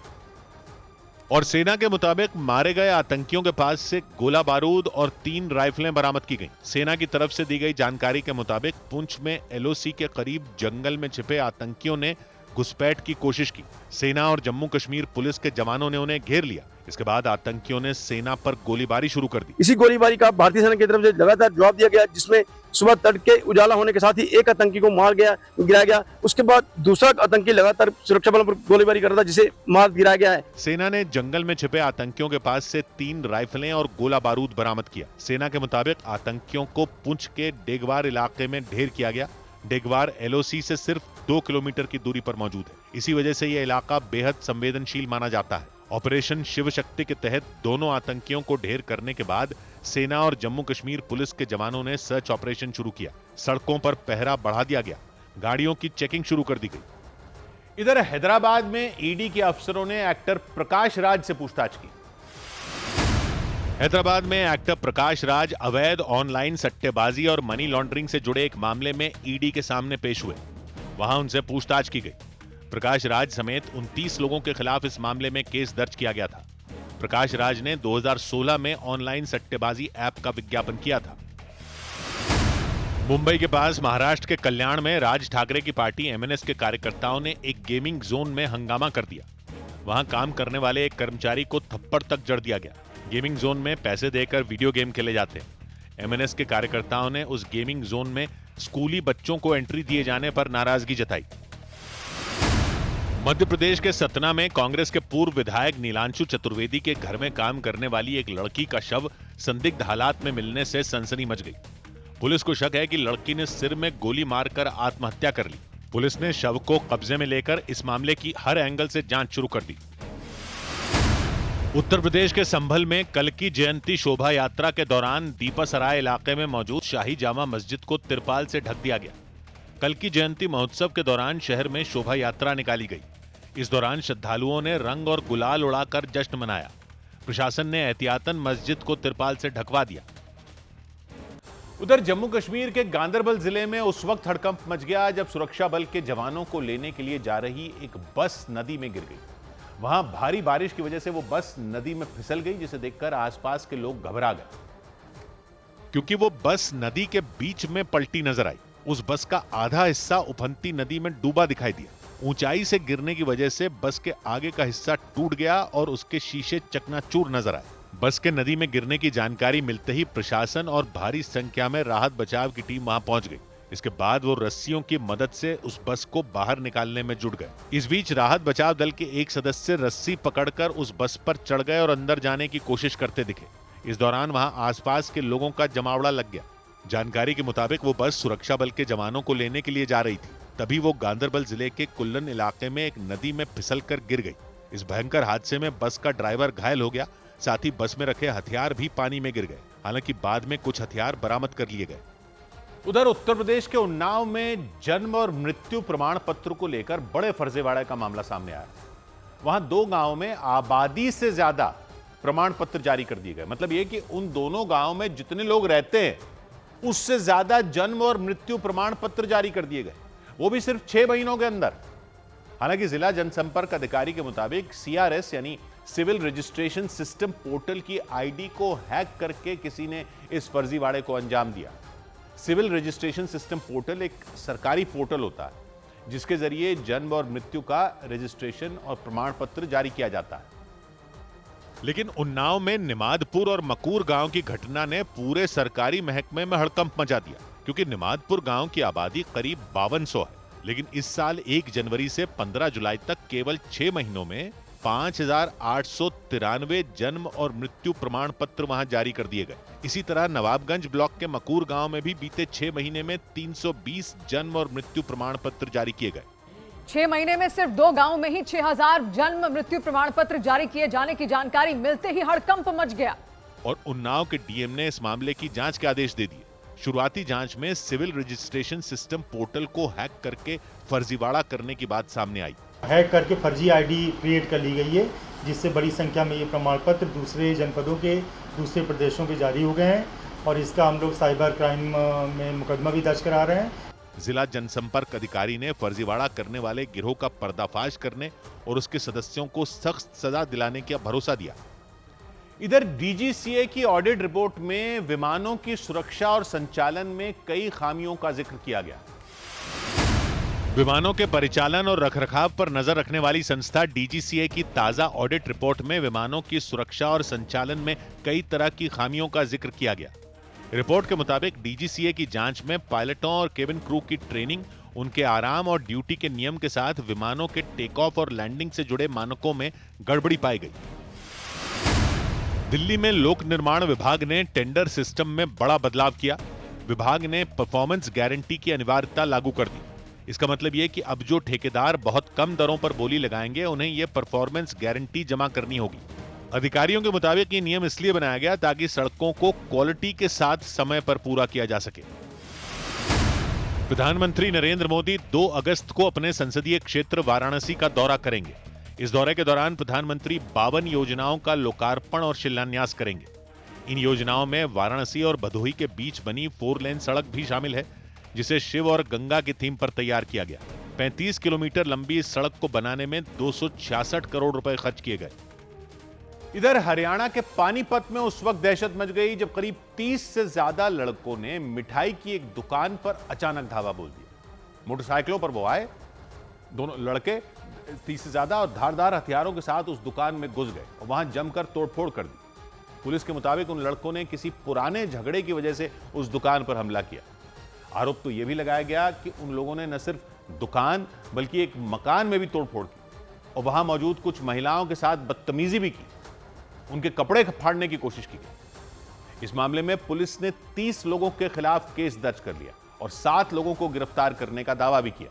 और सेना के मुताबिक मारे गए आतंकियों के पास से गोला बारूद और 3 राइफलें बरामद की गईं। सेना की तरफ से दी गई जानकारी के मुताबिक पुंछ में एलओसी के करीब जंगल में छिपे आतंकियों ने घुसपैठ की कोशिश की। सेना और जम्मू कश्मीर पुलिस के जवानों ने उन्हें घेर लिया। इसके बाद आतंकियों ने सेना पर गोलीबारी शुरू कर दी। इसी गोलीबारी का भारतीय सेना की तरफ से लगातार जवाब दिया गया, जिसमें सुबह तड़के उजाला होने के साथ ही एक आतंकी को गिराया गया। उसके बाद दूसरा आतंकी लगातार सुरक्षा बलों पर गोलीबारी कर रहा था, जिसे मार गिराया गया है। सेना ने जंगल में छिपे आतंकियों के पास से 3 राइफलें और गोला बारूद बरामद किया। सेना के मुताबिक आतंकियों को पुंछ के डेगवार इलाके में ढेर किया गया। डेगवार एलओसी से सिर्फ 2 किलोमीटर की दूरी पर मौजूद है। इसी वजह से यह इलाका बेहद संवेदनशील माना जाता है। ऑपरेशन शिव शक्ति के तहत दोनों आतंकियों को ढेर करने के बाद सेना और जम्मू कश्मीर पुलिस के जवानों ने सर्च ऑपरेशन शुरू किया। सड़कों पर पहरा बढ़ा दिया गया। गाड़ियों की चेकिंग शुरू कर दी गई। इधर हैदराबाद में ईडी के अफसरों ने एक्टर प्रकाश राज से पूछताछ की। हैदराबाद में एक्टर प्रकाश राज अवैध ऑनलाइन सट्टेबाजी और मनी लॉन्ड्रिंग से जुड़े एक मामले में ईडी के सामने पेश हुए। वहां उनसे पूछताछ की गई। प्रकाश राज समेत 29 लोगों के खिलाफ इस मामले में केस दर्ज किया गया था। प्रकाश राज ने 2016 में ऑनलाइन सट्टेबाजी ऐप का विज्ञापन किया था। मुंबई के पास महाराष्ट्र के कल्याण में राज ठाकरे की पार्टी एमएनएस के कार्यकर्ताओं ने एक गेमिंग जोन में हंगामा कर दिया। वहां काम करने वाले एक कर्मचारी को थप्पड़ तक जड़ दिया गया। गेमिंग जोन में पैसे देकर वीडियो गेम खेले जाते हैं। एमएनएस के कार्यकर्ताओं ने उस गेमिंग जोन में स्कूली बच्चों को एंट्री दिए जाने पर नाराजगी जताई। मध्य प्रदेश के सतना में कांग्रेस के पूर्व विधायक नीलांशु चतुर्वेदी के घर में काम करने वाली एक लड़की का शव संदिग्ध हालात में मिलने से सनसनी मच गई। पुलिस को शक है कि लड़की ने सिर में गोली मारकर आत्महत्या कर ली। पुलिस ने शव को कब्जे में लेकर इस मामले की हर एंगल से जांच शुरू कर दी। उत्तर प्रदेश के संभल में कल्की जयंती शोभा यात्रा के दौरान दीपासराय इलाके में मौजूद शाही जामा मस्जिद को तिरपाल से ढक दिया गया। कल्की जयंती महोत्सव के दौरान शहर में शोभा यात्रा निकाली गई। इस दौरान श्रद्धालुओं ने रंग और गुलाल उड़ाकर जश्न मनाया। प्रशासन ने एहतियातन मस्जिद को तिरपाल से ढकवा दिया। उधर जम्मू कश्मीर के गांदरबल जिले में उस वक्त हड़कंप मच गया जब सुरक्षा बल के जवानों को लेने के लिए जा रही एक बस नदी में गिर गई। वहां भारी बारिश की वजह से वो बस नदी में फिसल गई, जिसे देखकर आसपास के लोग घबरा गए। क्योंकि वो बस नदी के बीच में पलटी नजर आई। उस बस का आधा हिस्सा उफनती नदी में डूबा दिखाई दिया। ऊंचाई से गिरने की वजह से बस के आगे का हिस्सा टूट गया और उसके शीशे चकनाचूर नजर आए। बस के नदी में गिरने की जानकारी मिलते ही प्रशासन और भारी संख्या में राहत बचाव की टीम वहां पहुंच गई। इसके बाद वो रस्सियों की मदद से उस बस को बाहर निकालने में जुट गए। इस बीच राहत बचाव दल के एक सदस्य रस्सी पकड़कर उस बस पर चढ़ गए और अंदर जाने की कोशिश करते दिखे। इस दौरान वहां आसपास के लोगों का जमावड़ा लग गया। जानकारी के मुताबिक वो बस सुरक्षा बल के जवानों को लेने के लिए जा रही थी। तभी वो गांदरबल जिले के कुल्लन इलाके में एक नदी में फिसलकर गिर गई। इस भयंकर हादसे में बस का ड्राइवर घायल हो गया, साथ ही बस में रखे हथियार भी पानी में गिर गए। हालांकि बाद में कुछ हथियार बरामद कर लिए गए। उधर उत्तर प्रदेश के उन्नाव में जन्म और मृत्यु प्रमाण पत्र को लेकर बड़े फर्जीवाड़े का मामला सामने आया। वहां 2 गांवों में आबादी से ज्यादा प्रमाण पत्र जारी कर दिए गए। मतलब यह कि उन दोनों गांवों में जितने लोग रहते हैं उससे ज्यादा जन्म और मृत्यु प्रमाण पत्र जारी कर दिए गए, वो भी सिर्फ 6 महीनों के अंदर। हालांकि जिला जनसंपर्क अधिकारी के मुताबिक CRS यानी सिविल रजिस्ट्रेशन सिस्टम पोर्टल की आईडी को हैक करके किसी ने इस फर्जीवाड़े को अंजाम दिया। सिविल रजिस्ट्रेशन सिस्टम पोर्टल एक सरकारी पोर्टल होता है जिसके जरिए जन्म और मृत्यु का रजिस्ट्रेशन और प्रमाण पत्र जारी किया जाता है। लेकिन उन्नाव में निमादपुर और मकूर गांव की घटना ने पूरे सरकारी महकमे में हड़कंप मचा दिया, क्योंकि निमादपुर गांव की आबादी करीब 5200 है। लेकिन इस साल 1 जनवरी से 15 जुलाई तक केवल 6 महीनों में 5893 जन्म और मृत्यु प्रमाण पत्र वहां जारी कर दिए गए। इसी तरह नवाबगंज ब्लॉक के मकूर गांव में भी बीते 6 महीने में 320 जन्म और मृत्यु प्रमाण पत्र जारी किए गए। 6 महीने में सिर्फ 2 गांव में ही 6000 जन्म मृत्यु प्रमाण पत्र जारी किए जाने की जानकारी मिलते ही हड़कंप मच गया। और उन्नाव के डीएम ने इस मामले की जांच के आदेश दे दिए। शुरुआती जांच में सिविल रजिस्ट्रेशन सिस्टम पोर्टल को हैक करके फर्जीवाड़ा करने की बात सामने आई। हैक करके फर्जी आईडी क्रिएट कर ली गई है, जिससे बड़ी संख्या में ये प्रमाण पत्र दूसरे जनपदों के, दूसरे प्रदेशों के जारी हो गए हैं और इसका हम लोग साइबर क्राइम में मुकदमा भी दर्ज करा रहे हैं। जिला जनसंपर्क अधिकारी ने फर्जीवाड़ा करने वाले गिरोह का पर्दाफाश करने और उसके सदस्यों को सख्त सजा दिलाने का भरोसा दिया। इधर DGCA की ऑडिट रिपोर्ट में विमानों की सुरक्षा और संचालन में कई खामियों का जिक्र किया गया। विमानों के परिचालन और रखरखाव पर नजर रखने वाली संस्था DGCA की ताजा ऑडिट रिपोर्ट में विमानों की सुरक्षा और संचालन में कई तरह की खामियों का जिक्र किया गया। रिपोर्ट के मुताबिक DGCA की जांच में पायलटों और केबिन क्रू की ट्रेनिंग, उनके आराम और ड्यूटी के नियम के साथ विमानों के टेक ऑफ और लैंडिंग से जुड़े मानकों में गड़बड़ी पाई गई। दिल्ली में लोक निर्माण विभाग ने टेंडर सिस्टम में बड़ा बदलाव किया। विभाग ने परफॉर्मेंस गारंटी की अनिवार्यता लागू कर दी। इसका मतलब यह कि अब जो ठेकेदार बहुत कम दरों पर बोली लगाएंगे, उन्हें यह परफॉर्मेंस गारंटी जमा करनी होगी। अधिकारियों के मुताबिक ये नियम इसलिए बनाया गया ताकि सड़कों को क्वालिटी के साथ समय पर पूरा किया जा सके। प्रधानमंत्री नरेंद्र मोदी 2 अगस्त को अपने संसदीय क्षेत्र वाराणसी का दौरा करेंगे। इस दौरे के दौरान प्रधानमंत्री 52 योजनाओं का लोकार्पण और शिलान्यास करेंगे। इन योजनाओं में वाराणसी और भदोही के बीच बनी 4 लेन सड़क भी शामिल है, जिसे शिव और गंगा की थीम पर तैयार किया गया। 35 किलोमीटर लंबी इस सड़क को बनाने में 266 करोड़ रुपए खर्च किए गए। इधर हरियाणा के पानीपत में उस वक्त दहशत मच गई जब करीब 30 से ज्यादा लड़कों ने मिठाई की एक दुकान पर अचानक धावा बोल दिया। मोटरसाइकिलों पर वो आए, दोनों लड़के 30 से ज्यादा, और धारदार हथियारों के साथ उस दुकान में घुस गए और वहां जमकर तोड़फोड़ कर दी। पुलिस के मुताबिक उन लड़कों ने किसी पुराने झगड़े की वजह से उस दुकान पर हमला किया। आरोप तो यह भी लगाया गया कि उन लोगों ने न सिर्फ दुकान बल्कि एक मकान में भी तोड़फोड़ की और वहां मौजूद कुछ महिलाओं के साथ बदतमीजी भी की, उनके कपड़े फाड़ने की कोशिश की गई। इस मामले में पुलिस ने 30 लोगों के खिलाफ केस दर्ज कर लिया और 7 लोगों को गिरफ्तार करने का दावा भी किया,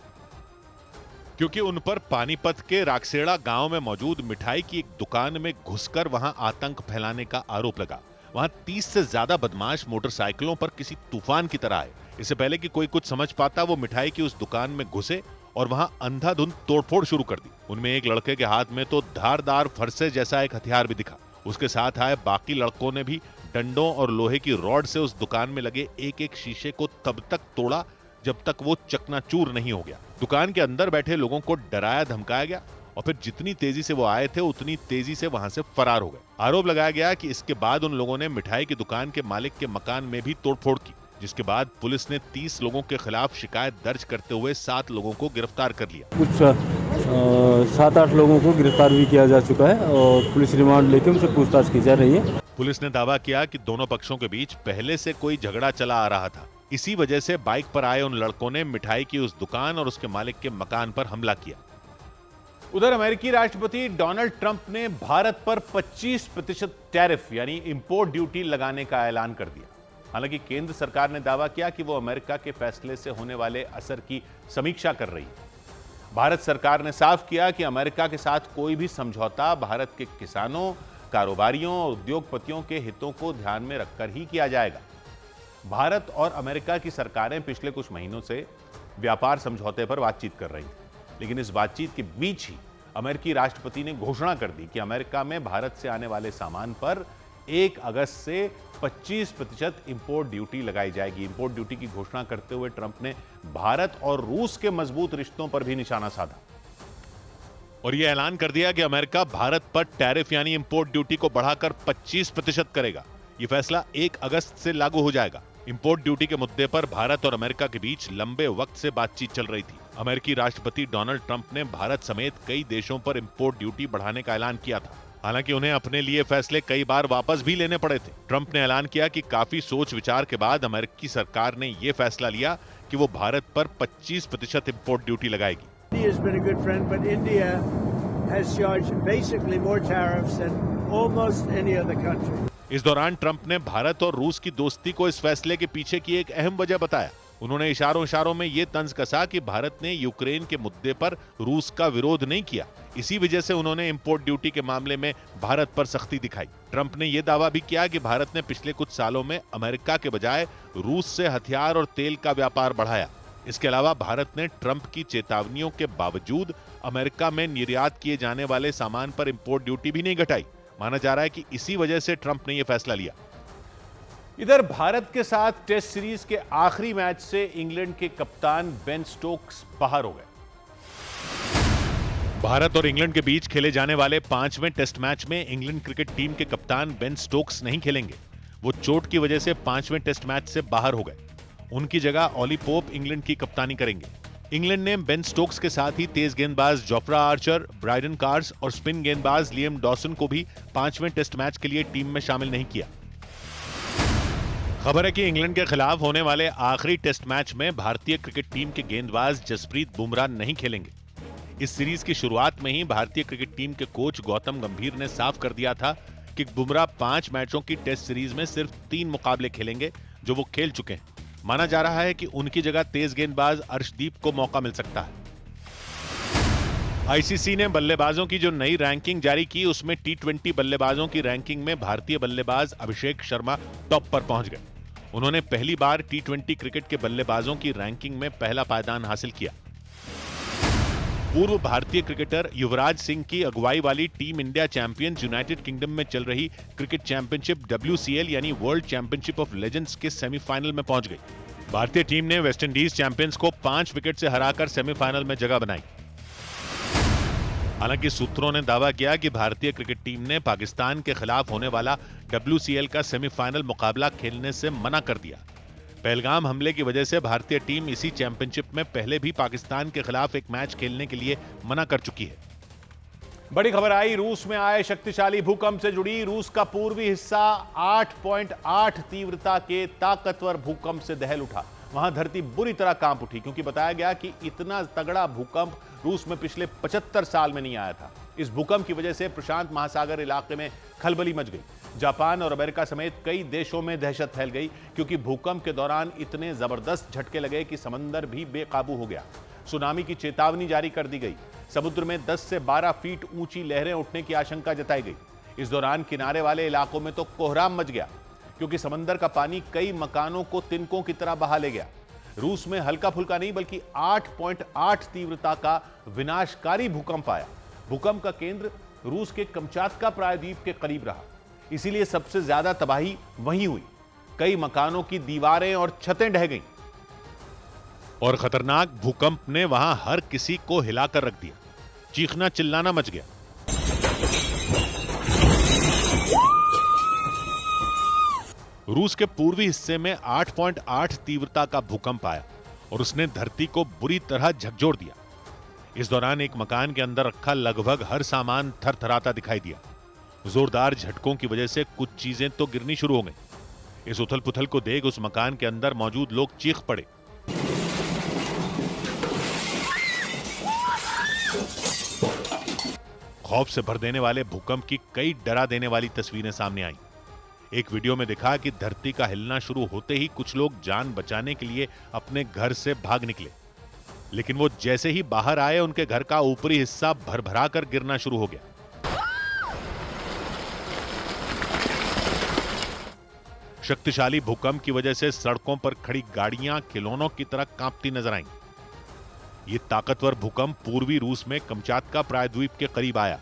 क्योंकि उन पर पानीपत के राकसेड़ा गांव में मौजूद मिठाई की एक दुकान में घुसकर वहां आतंक फैलाने का आरोप लगा। वहां 30 से ज्यादा बदमाश मोटरसाइकिलों पर किसी तूफान की तरह आए। इससे पहले कि कोई कुछ समझ पाता, वो मिठाई की उस दुकान में घुसे और वहां अंधाधुंध तोड़फोड़ शुरू कर दी। उनमें एक लड़के के हाथ में तो धारदार फरसे जैसा एक हथियार भी दिखा। उसके साथ आए बाकी लड़कों ने भी डंडों और लोहे की रॉड से उस दुकान में लगे एक एक शीशे को तब तक तोड़ा जब तक वो चकनाचूर नहीं हो गया। दुकान के अंदर बैठे लोगों को डराया धमकाया गया और फिर जितनी तेजी से वो आए थे उतनी तेजी से वहां से फरार हो गए। आरोप लगाया गया कि इसके बाद उन लोगों ने मिठाई की दुकान के मालिक के मकान में भी तोड़फोड़ की, जिसके बाद पुलिस ने 30 लोगों के खिलाफ शिकायत दर्ज करते हुए 7 लोगों को गिरफ्तार कर लिया। कुछ 7-8 लोगों को गिरफ्तार भी किया जा चुका है और पुलिस रिमांड लेकर उनसे पूछताछ की जा रही है। पुलिस ने दावा किया कि दोनों पक्षों के बीच पहले से कोई झगड़ा चला आ रहा था। इसी वजह से बाइक पर आए उन लड़कों ने मिठाई की उस दुकान और उसके मालिक के मकान पर हमला किया। उधर अमेरिकी राष्ट्रपति डोनाल्ड ट्रंप ने भारत पर 25% टैरिफ यानी इंपोर्ट ड्यूटी लगाने का ऐलान कर दिया। हालांकि केंद्र सरकार ने दावा किया कि वो अमेरिका के फैसले से होने वाले असर की समीक्षा कर रही है। भारत सरकार ने साफ किया कि अमेरिका के साथ कोई भी समझौता भारत के किसानों, कारोबारियों और उद्योगपतियों के हितों को ध्यान में रखकर ही किया जाएगा। भारत और अमेरिका की सरकारें पिछले कुछ महीनों से व्यापार समझौते पर बातचीत कर रही हैं, लेकिन इस बातचीत के बीच ही अमेरिकी राष्ट्रपति ने घोषणा कर दी कि अमेरिका में भारत से आने वाले सामान पर 1 अगस्त से 25% इंपोर्ट ड्यूटी लगाई जाएगी। इंपोर्ट ड्यूटी की घोषणा करते हुए ट्रंप ने भारत और रूस के मजबूत रिश्तों पर भी निशाना साधा और यह ऐलान कर दिया कि अमेरिका भारत पर टैरिफ यानी इंपोर्ट ड्यूटी को बढ़ाकर 25% करेगा। यह फैसला 1 अगस्त से लागू हो जाएगा। इंपोर्ट ड्यूटी के मुद्दे पर भारत और अमेरिका के बीच लंबे वक्त से बातचीत चल रही थी। अमेरिकी राष्ट्रपति डोनाल्ड ट्रंप ने भारत समेत कई देशों पर इंपोर्ट ड्यूटी बढ़ाने का ऐलान किया था। हालांकि उन्हें अपने लिए फैसले कई बार वापस भी लेने पड़े थे। ट्रंप ने ऐलान किया कि काफी सोच विचार के बाद अमेरिकी सरकार ने यह फैसला लिया कि वो भारत पर 25% इंपोर्ट ड्यूटी लगाएगी। India has been a good friend, but India has charged basically more tariffs than almost any other country. इस दौरान ट्रंप ने भारत और रूस की दोस्ती को इस फैसले के पीछे की एक अहम वजह बताया। उन्होंने इशारों में ये तंज कसा कि भारत ने यूक्रेन के मुद्दे पर रूस का विरोध नहीं किया, इसी वजह से उन्होंने इंपोर्ट ड्यूटी के मामले में भारत पर सख्ती दिखाई। ट्रंप ने यह दावा भी किया कि भारत ने पिछले कुछ सालों में अमेरिका के बजाय रूस से हथियार और तेल का व्यापार बढ़ाया। इसके अलावा भारत ने ट्रंप की चेतावनियों के बावजूद अमेरिका में निर्यात किए जाने वाले सामान पर इंपोर्ट ड्यूटी भी नहीं घटाई। माना जा रहा है कि इसी वजह से ट्रंप ने यह फैसला लिया। इधर भारत के साथ टेस्ट सीरीज के आखिरी मैच से इंग्लैंड के कप्तान बेन स्टोक्स बाहर हो गए। भारत और इंग्लैंड के बीच खेले जाने वाले 5वें टेस्ट मैच में इंग्लैंड क्रिकेट टीम के कप्तान बेन स्टोक्स नहीं खेलेंगे। वो चोट की वजह से 5वें टेस्ट मैच से बाहर हो गए। उनकी जगह ऑली पोप इंग्लैंड की कप्तानी करेंगे। इंग्लैंड ने बेन स्टोक्स के साथ ही तेज गेंदबाज जोफ्रा आर्चर, ब्राइडन कार्स और स्पिन गेंदबाज लियम डॉसन को भी 5वें टेस्ट मैच के लिए टीम में शामिल नहीं किया। खबर है कि इंग्लैंड के खिलाफ होने वाले आखिरी टेस्ट मैच में भारतीय क्रिकेट टीम के गेंदबाज जसप्रीत बुमराह नहीं खेलेंगे। इस सीरीज की शुरुआत में ही भारतीय क्रिकेट टीम के कोच गौतम गंभीर ने साफ कर दिया था कि बुमराह 5 मैचों की टेस्ट सीरीज में सिर्फ 3 मुकाबले खेलेंगे, जो वो खेल चुके हैं। माना जा रहा है कि उनकी जगह तेज गेंदबाज अर्शदीप को मौका मिल सकता है। आईसीसी ने बल्लेबाजों की जो नई रैंकिंग जारी की, उसमें T20 बल्लेबाजों की रैंकिंग में भारतीय बल्लेबाज अभिषेक शर्मा टॉप पर पहुंच गए। उन्होंने पहली बार T20 क्रिकेट के बल्लेबाजों की रैंकिंग में पहला पायदान हासिल किया। पूर्व भारतीय क्रिकेटर युवराज सिंह की अगुवाई वाली team India champions United kingdom में चल रही क्रिकेट चैंपियनशिप WCL यानी वर्ल्ड चैंपियनशिप ऑफ लेजेंड्स के सेमीफाइनल में पहुंच गई। भारतीय टीम ने वेस्टइंडीज चैंपियंस को 5 विकेट से हराकर सेमीफाइनल में जगह बनाई। हालांकि सूत्रों ने दावा किया कि भारतीय क्रिकेट टीम ने पाकिस्तान के खिलाफ होने वाला WCL का सेमीफाइनल मुकाबला खेलने से मना कर दिया। पहलगाम हमले की वजह से भारतीय टीम इसी चैंपियनशिप में पहले भी पाकिस्तान के खिलाफ एक मैच खेलने के लिए मना कर चुकी है। बड़ी खबर आई रूस में आए शक्तिशाली भूकंप से जुड़ी। रूस का पूर्वी हिस्सा 8.8 तीव्रता के ताकतवर भूकंप से दहल उठा। वहां धरती बुरी तरह कांप उठी, क्योंकि बताया गया कि इतना तगड़ा भूकंप रूस में पिछले 75 साल में नहीं आया था। इस भूकंप की वजह से प्रशांत महासागर इलाके में खलबली मच गई। जापान और अमेरिका समेत कई देशों में दहशत फैल गई, क्योंकि भूकंप के दौरान इतने जबरदस्त झटके लगे कि समंदर भी बेकाबू हो गया। सुनामी की चेतावनी जारी कर दी गई। समुद्र में 10 से 12 फीट ऊंची लहरें उठने की आशंका जताई गई। इस दौरान किनारे वाले इलाकों में तो कोहराम मच गया, क्योंकि समंदर का पानी कई मकानों को तिनकों की तरह बहा ले गया। रूस में हल्का फुल्का नहीं बल्कि 8.8 तीव्रता का विनाशकारी भूकंप आया। भूकंप का केंद्र रूस के कमचातका प्रायद्वीप के करीब रहा, इसीलिए सबसे ज्यादा तबाही वहीं हुई। कई मकानों की दीवारें और छतें ढह गईं। और खतरनाक भूकंप ने वहां हर किसी को हिलाकर रख दिया। चीखना चिल्लाना मच गया। रूस के पूर्वी हिस्से में 8.8 तीव्रता का भूकंप आया और उसने धरती को बुरी तरह झकझोर दिया। इस दौरान एक मकान के अंदर रखा लगभग हर सामान थरथराता दिखाई दिया। जोरदार झटकों की वजह से कुछ चीजें तो गिरनी शुरू हो गईं। इस उथल पुथल को देख उस मकान के अंदर मौजूद लोग चीख पड़े। खौफ से भर देने वाले भूकंप की कई डरा देने वाली तस्वीरें सामने आईं। एक वीडियो में दिखा कि धरती का हिलना शुरू होते ही कुछ लोग जान बचाने के लिए अपने घर से भाग निकले, लेकिन वो जैसे ही बाहर आए उनके घर का ऊपरी हिस्सा भरभरा कर गिरना शुरू हो गया। शक्तिशाली भूकंप की वजह से सड़कों पर खड़ी गाड़ियां खिलौनों की तरह कांपती नजर आईं। ये ताकतवर भूकंप पूर्वी रूस में कमचातका प्रायद्वीप के करीब आया।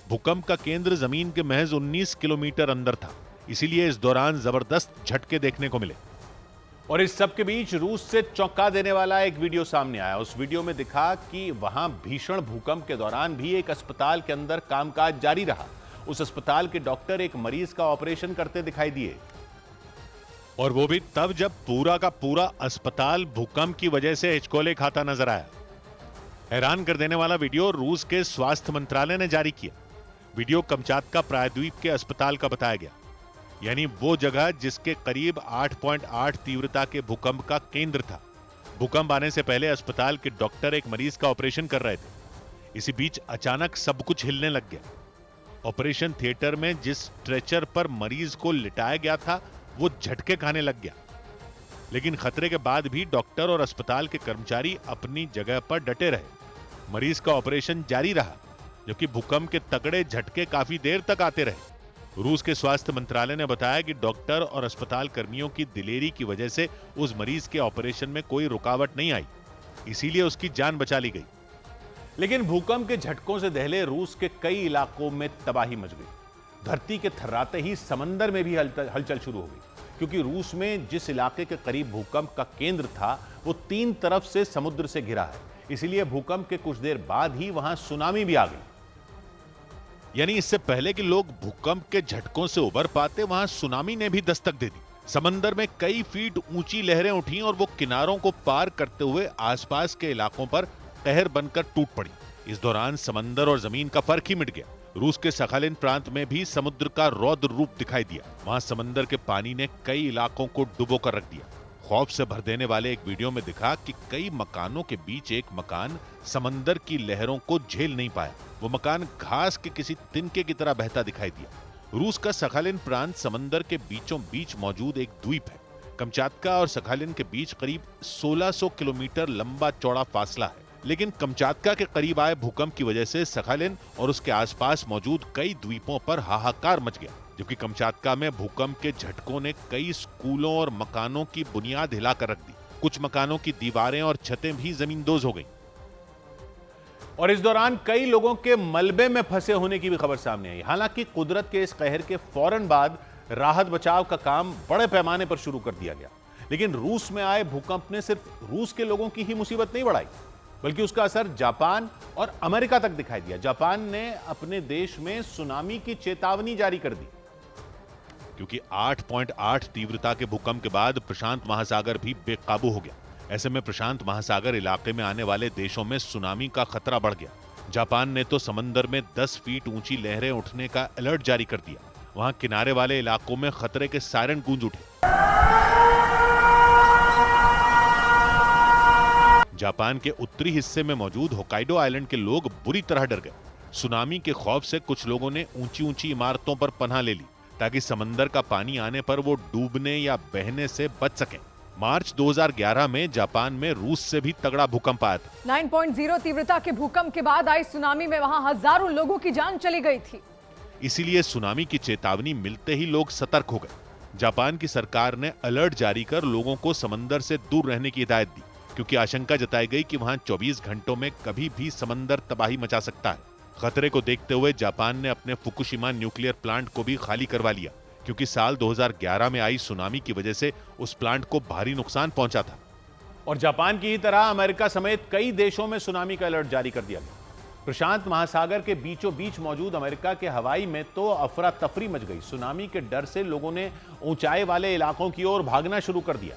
भूकंप का केंद्र जमीन के महज 19 किलोमीटर अंदर था, इसीलिए इस दौरान जबरदस्त झटके देखने को मिले। और इस सब के बीच रूस से चौंका देने वाला एक वीडियो सामने आया। उस वीडियो में दिखा कि वहां भीषण भूकंप के दौरान भी एक अस्पताल के अंदर कामकाज जारी रहा। उस अस्पताल के डॉक्टर एक मरीज का ऑपरेशन करते दिखाई दिए, और वो भी तब जब पूरा का पूरा अस्पताल भूकंप की वजह से हिचकोले खाता नजर आया। हैरान कर देने वाला वीडियो रूस के स्वास्थ्य मंत्रालय ने जारी किया। वीडियो कमचातका प्रायद्वीप के अस्पताल का बताया गया, यानी वो जगह जिसके करीब 8.8 तीव्रता के भूकंप का केंद्र था। भूकंप आने से पहले अस्पताल के डॉक्टर एक मरीज का ऑपरेशन कर रहे थे। इसी बीच अचानक सब कुछ हिलने लग गया। ऑपरेशन थिएटर में जिस स्ट्रेचर पर मरीज को लिटाया गया था वो झटके खाने लग गया, लेकिन खतरे के बाद भी डॉक्टर और अस्पताल के कर्मचारी अपनी जगह पर डटे रहे। मरीज का ऑपरेशन जारी रहा, जबकि भूकंप के तगड़े झटके काफी देर तक आते रहे। रूस के स्वास्थ्य मंत्रालय ने बताया कि डॉक्टर और अस्पताल कर्मियों की दिलेरी की वजह से उस मरीज के ऑपरेशन में कोई रुकावट नहीं आई, इसीलिए उसकी जान बचा ली गई। लेकिन भूकंप के झटकों से दहले रूस के कई इलाकों में तबाही मच गई। धरती के थर्राते ही समंदर में भी हलचल शुरू हो गई, क्योंकि रूस में जिस इलाके के करीब भूकंप का केंद्र था वो 3 तरफ से समुद्र से घिरा है। इसलिए भूकंप के कुछ देर बाद ही वहां सुनामी भी आ गई। यानी इससे पहले कि लोग भूकंप के झटकों से उबर पाते, वहां सुनामी ने भी दस्तक दे दी। समंदर में कई फीट ऊंची लहरें उठी और वो किनारों को पार करते हुए आसपास के इलाकों पर कहर बनकर टूट पड़ी। इस दौरान समंदर और जमीन का फर्क ही मिट गया। रूस के सखालिन प्रांत में भी समुद्र का रौद्र रूप दिखाई दिया। वहां समंदर के पानी ने कई इलाकों को डुबो कर रख दिया। खौफ से भर देने वाले एक वीडियो में दिखा कि कई मकानों के बीच एक मकान समंदर की लहरों को झेल नहीं पाया। वो मकान घास के किसी तिनके की तरह बहता दिखाई दिया। रूस का सखालिन प्रांत समंदर के बीचों बीच मौजूद एक द्वीप है। कमचातका और सखालिन के बीच करीब 1600 किलोमीटर लंबा चौड़ा फासला है, लेकिन कमचातका के करीब आए भूकंप की वजह से सखालिन और उसके आसपास मौजूद कई द्वीपों पर हाहाकार मच गया। जबकि कमचातका में भूकंप के झटकों ने कई स्कूलों और मकानों की बुनियाद हिलाकर रख दी। कुछ मकानों की दीवारें और छतें भी जमींदोज हो गईं। और इस दौरान कई लोगों के मलबे में फंसे होने की भी खबर सामने आई। हालांकि कुदरत के इस कहर के फौरन बाद राहत बचाव का काम बड़े पैमाने पर शुरू कर दिया गया, लेकिन रूस में आए भूकंप ने सिर्फ रूस के लोगों की ही मुसीबत नहीं बढ़ाई, बल्कि उसका असर जापान और अमेरिका तक दिखाई दिया। जापान ने अपने देश में सुनामी की चेतावनी जारी कर दी, क्योंकि 8.8 तीव्रता के भूकंप के बाद प्रशांत महासागर भी बेकाबू हो गया। ऐसे में प्रशांत महासागर इलाके में आने वाले देशों में सुनामी का खतरा बढ़ गया। जापान ने तो समंदर में 10 फीट ऊंची लहरें उठने का अलर्ट जारी कर दिया। वहां किनारे वाले इलाकों में खतरे के सायरन गूंज उठे। जापान के उत्तरी हिस्से में मौजूद होकाइडो आइलैंड के लोग बुरी तरह डर गए। सुनामी के खौफ से कुछ लोगों ने ऊंची ऊंची इमारतों पर पनाह ले ली, ताकि समंदर का पानी आने पर वो डूबने या बहने से बच सकें। मार्च 2011 में जापान में रूस से भी तगड़ा भूकंप आया था। 9.0 तीव्रता के भूकंप के बाद आई सुनामी में वहां हजारों लोगों की जान चली गई थी। इसीलिए सुनामी की चेतावनी मिलते ही लोग सतर्क हो गए। जापान की सरकार ने अलर्ट जारी कर लोगों को समंदर से दूर रहने की हिदायत दी, क्योंकि आशंका जताई गई कि वहां 24 घंटों में कभी भी समंदर तबाही मचा सकता है। खतरे को देखते हुए जापान ने अपने फुकुशिमा न्यूक्लियर प्लांट को भी खाली करवा लिया, क्योंकि साल 2011 में आई सुनामी की वजह से उस प्लांट को भारी नुकसान पहुंचा था। और जापान की ही तरह अमेरिका समेत कई देशों में सुनामी का अलर्ट जारी कर दिया गया। प्रशांत महासागर के बीचों बीच मौजूद अमेरिका के हवाई में तो अफरा तफरी मच गई। सुनामी के डर से लोगों ने ऊंचाई वाले इलाकों की ओर भागना शुरू कर दिया,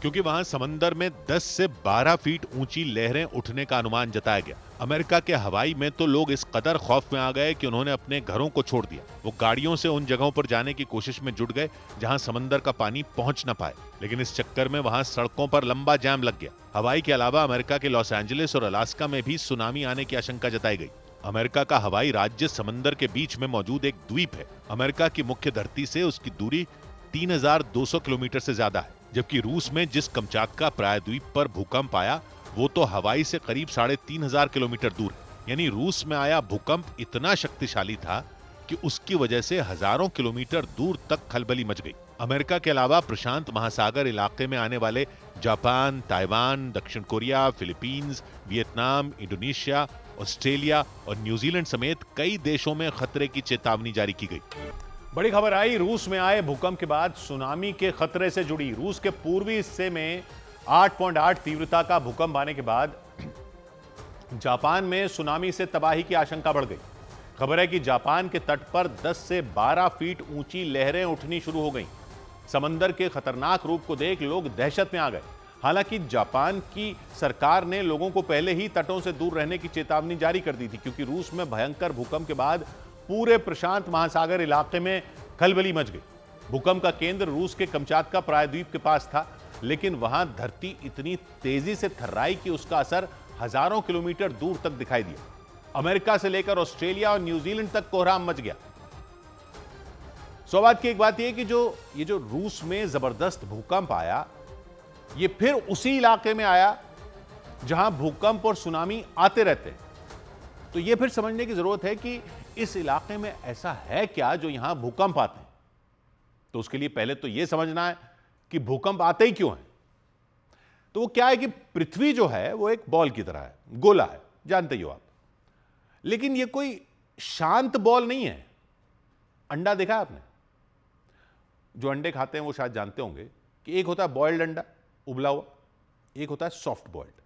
क्योंकि वहां समंदर में 10 से 12 फीट ऊंची लहरें उठने का अनुमान जताया गया। अमेरिका के हवाई में तो लोग इस कदर खौफ में आ गए कि उन्होंने अपने घरों को छोड़ दिया। वो गाड़ियों से उन जगहों पर जाने की कोशिश में जुट गए जहां समंदर का पानी पहुंच न पाए, लेकिन इस चक्कर में वहां सड़कों पर लंबा जाम लग गया। हवाई के अलावा अमेरिका के लॉस एंजलिस और अलास्का में भी सुनामी आने की आशंका जताई गई। अमेरिका का हवाई राज्य समंदर के बीच में मौजूद एक द्वीप है। अमेरिका की मुख्य धरती से उसकी दूरी 3200 किलोमीटर से ज्यादा है, जबकि रूस में जिस कमचातका प्रायद्वीप पर भूकंप आया वो तो हवाई से करीब 3500 किलोमीटर दूर है। यानी रूस में आया भूकंप इतना शक्तिशाली था कि उसकी वजह से हजारों किलोमीटर दूर तक खलबली मच गई। अमेरिका के अलावा प्रशांत महासागर इलाके में आने वाले जापान, ताइवान, दक्षिण Korea, Philippines, Vietnam, Indonesia, Australia और न्यूजीलैंड समेत कई देशों में खतरे की चेतावनी जारी की गई। बड़ी खबर आई रूस में आए भूकंप के बाद सुनामी के खतरे से जुड़ी। रूस के पूर्वी हिस्से में 8.8 तीव्रता का भूकंप आने के बाद जापान में सुनामी से तबाही की आशंका बढ़ गई। खबर है कि जापान के तट पर 10 से 12 फीट ऊंची लहरें उठनी शुरू हो गईं। समंदर के खतरनाक रूप को देख लोग दहशत में आ गए। हालांकि जापान की सरकार ने लोगों को पहले ही तटों से दूर रहने की चेतावनी जारी कर दी थी, क्योंकि रूस में भयंकर भूकंप के बाद पूरे प्रशांत महासागर इलाके में खलबली मच गई। भूकंप का केंद्र रूस के कमचातका प्रायद्वीप के पास था, लेकिन वहां धरती इतनी तेजी से थर्राई कि उसका असर हजारों किलोमीटर दूर तक दिखाई दिया। अमेरिका से लेकर ऑस्ट्रेलिया और न्यूजीलैंड तक कोहराम मच गया। सौभाग्य की एक बात यह कि ये जो रूस में जबरदस्त भूकंप आया, ये फिर उसी इलाके में आया जहां भूकंप और सुनामी आते रहते हैं। तो यह फिर समझने की जरूरत है कि इस इलाके में ऐसा है क्या जो यहां भूकंप आते हैं। तो उसके लिए पहले तो यह समझना है कि भूकंप आते ही क्यों हैं। तो वो क्या है कि पृथ्वी जो है वो एक बॉल की तरह है, गोला है, जानते ही हो आप। लेकिन ये कोई शांत बॉल नहीं है। अंडा देखा है आपने? जो अंडे खाते हैं वो शायद जानते होंगे कि एक होता है बॉइल्ड अंडा, उबला हुआ, एक होता है सॉफ्ट बॉइल्ड।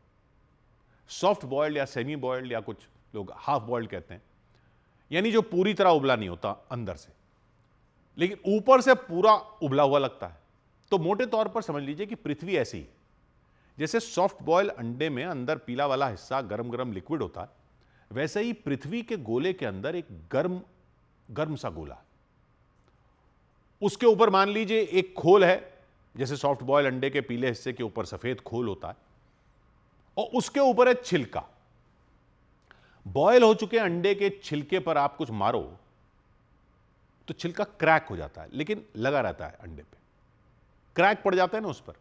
सॉफ्ट बॉइल्ड या सेमी बॉइल्ड या कुछ लोग हाफ बॉइल्ड कहते हैं, यानी जो पूरी तरह उबला नहीं होता अंदर से, लेकिन ऊपर से पूरा उबला हुआ लगता है। तो मोटे तौर पर समझ लीजिए कि पृथ्वी ऐसी है जैसे सॉफ्ट बॉयल अंडे में अंदर पीला वाला हिस्सा गरम गरम लिक्विड होता है, वैसे ही पृथ्वी के गोले के अंदर एक गर्म गर्म सा गोला। उसके ऊपर मान लीजिए एक खोल है, जैसे सॉफ्ट बॉयल अंडे के पीले हिस्से के ऊपर सफेद खोल होता है, और उसके ऊपर है छिलका। बॉयल हो चुके अंडे के छिलके पर आप कुछ मारो तो छिलका क्रैक हो जाता है, लेकिन लगा रहता है अंडे पे। क्रैक पड़ जाता है ना, उस पर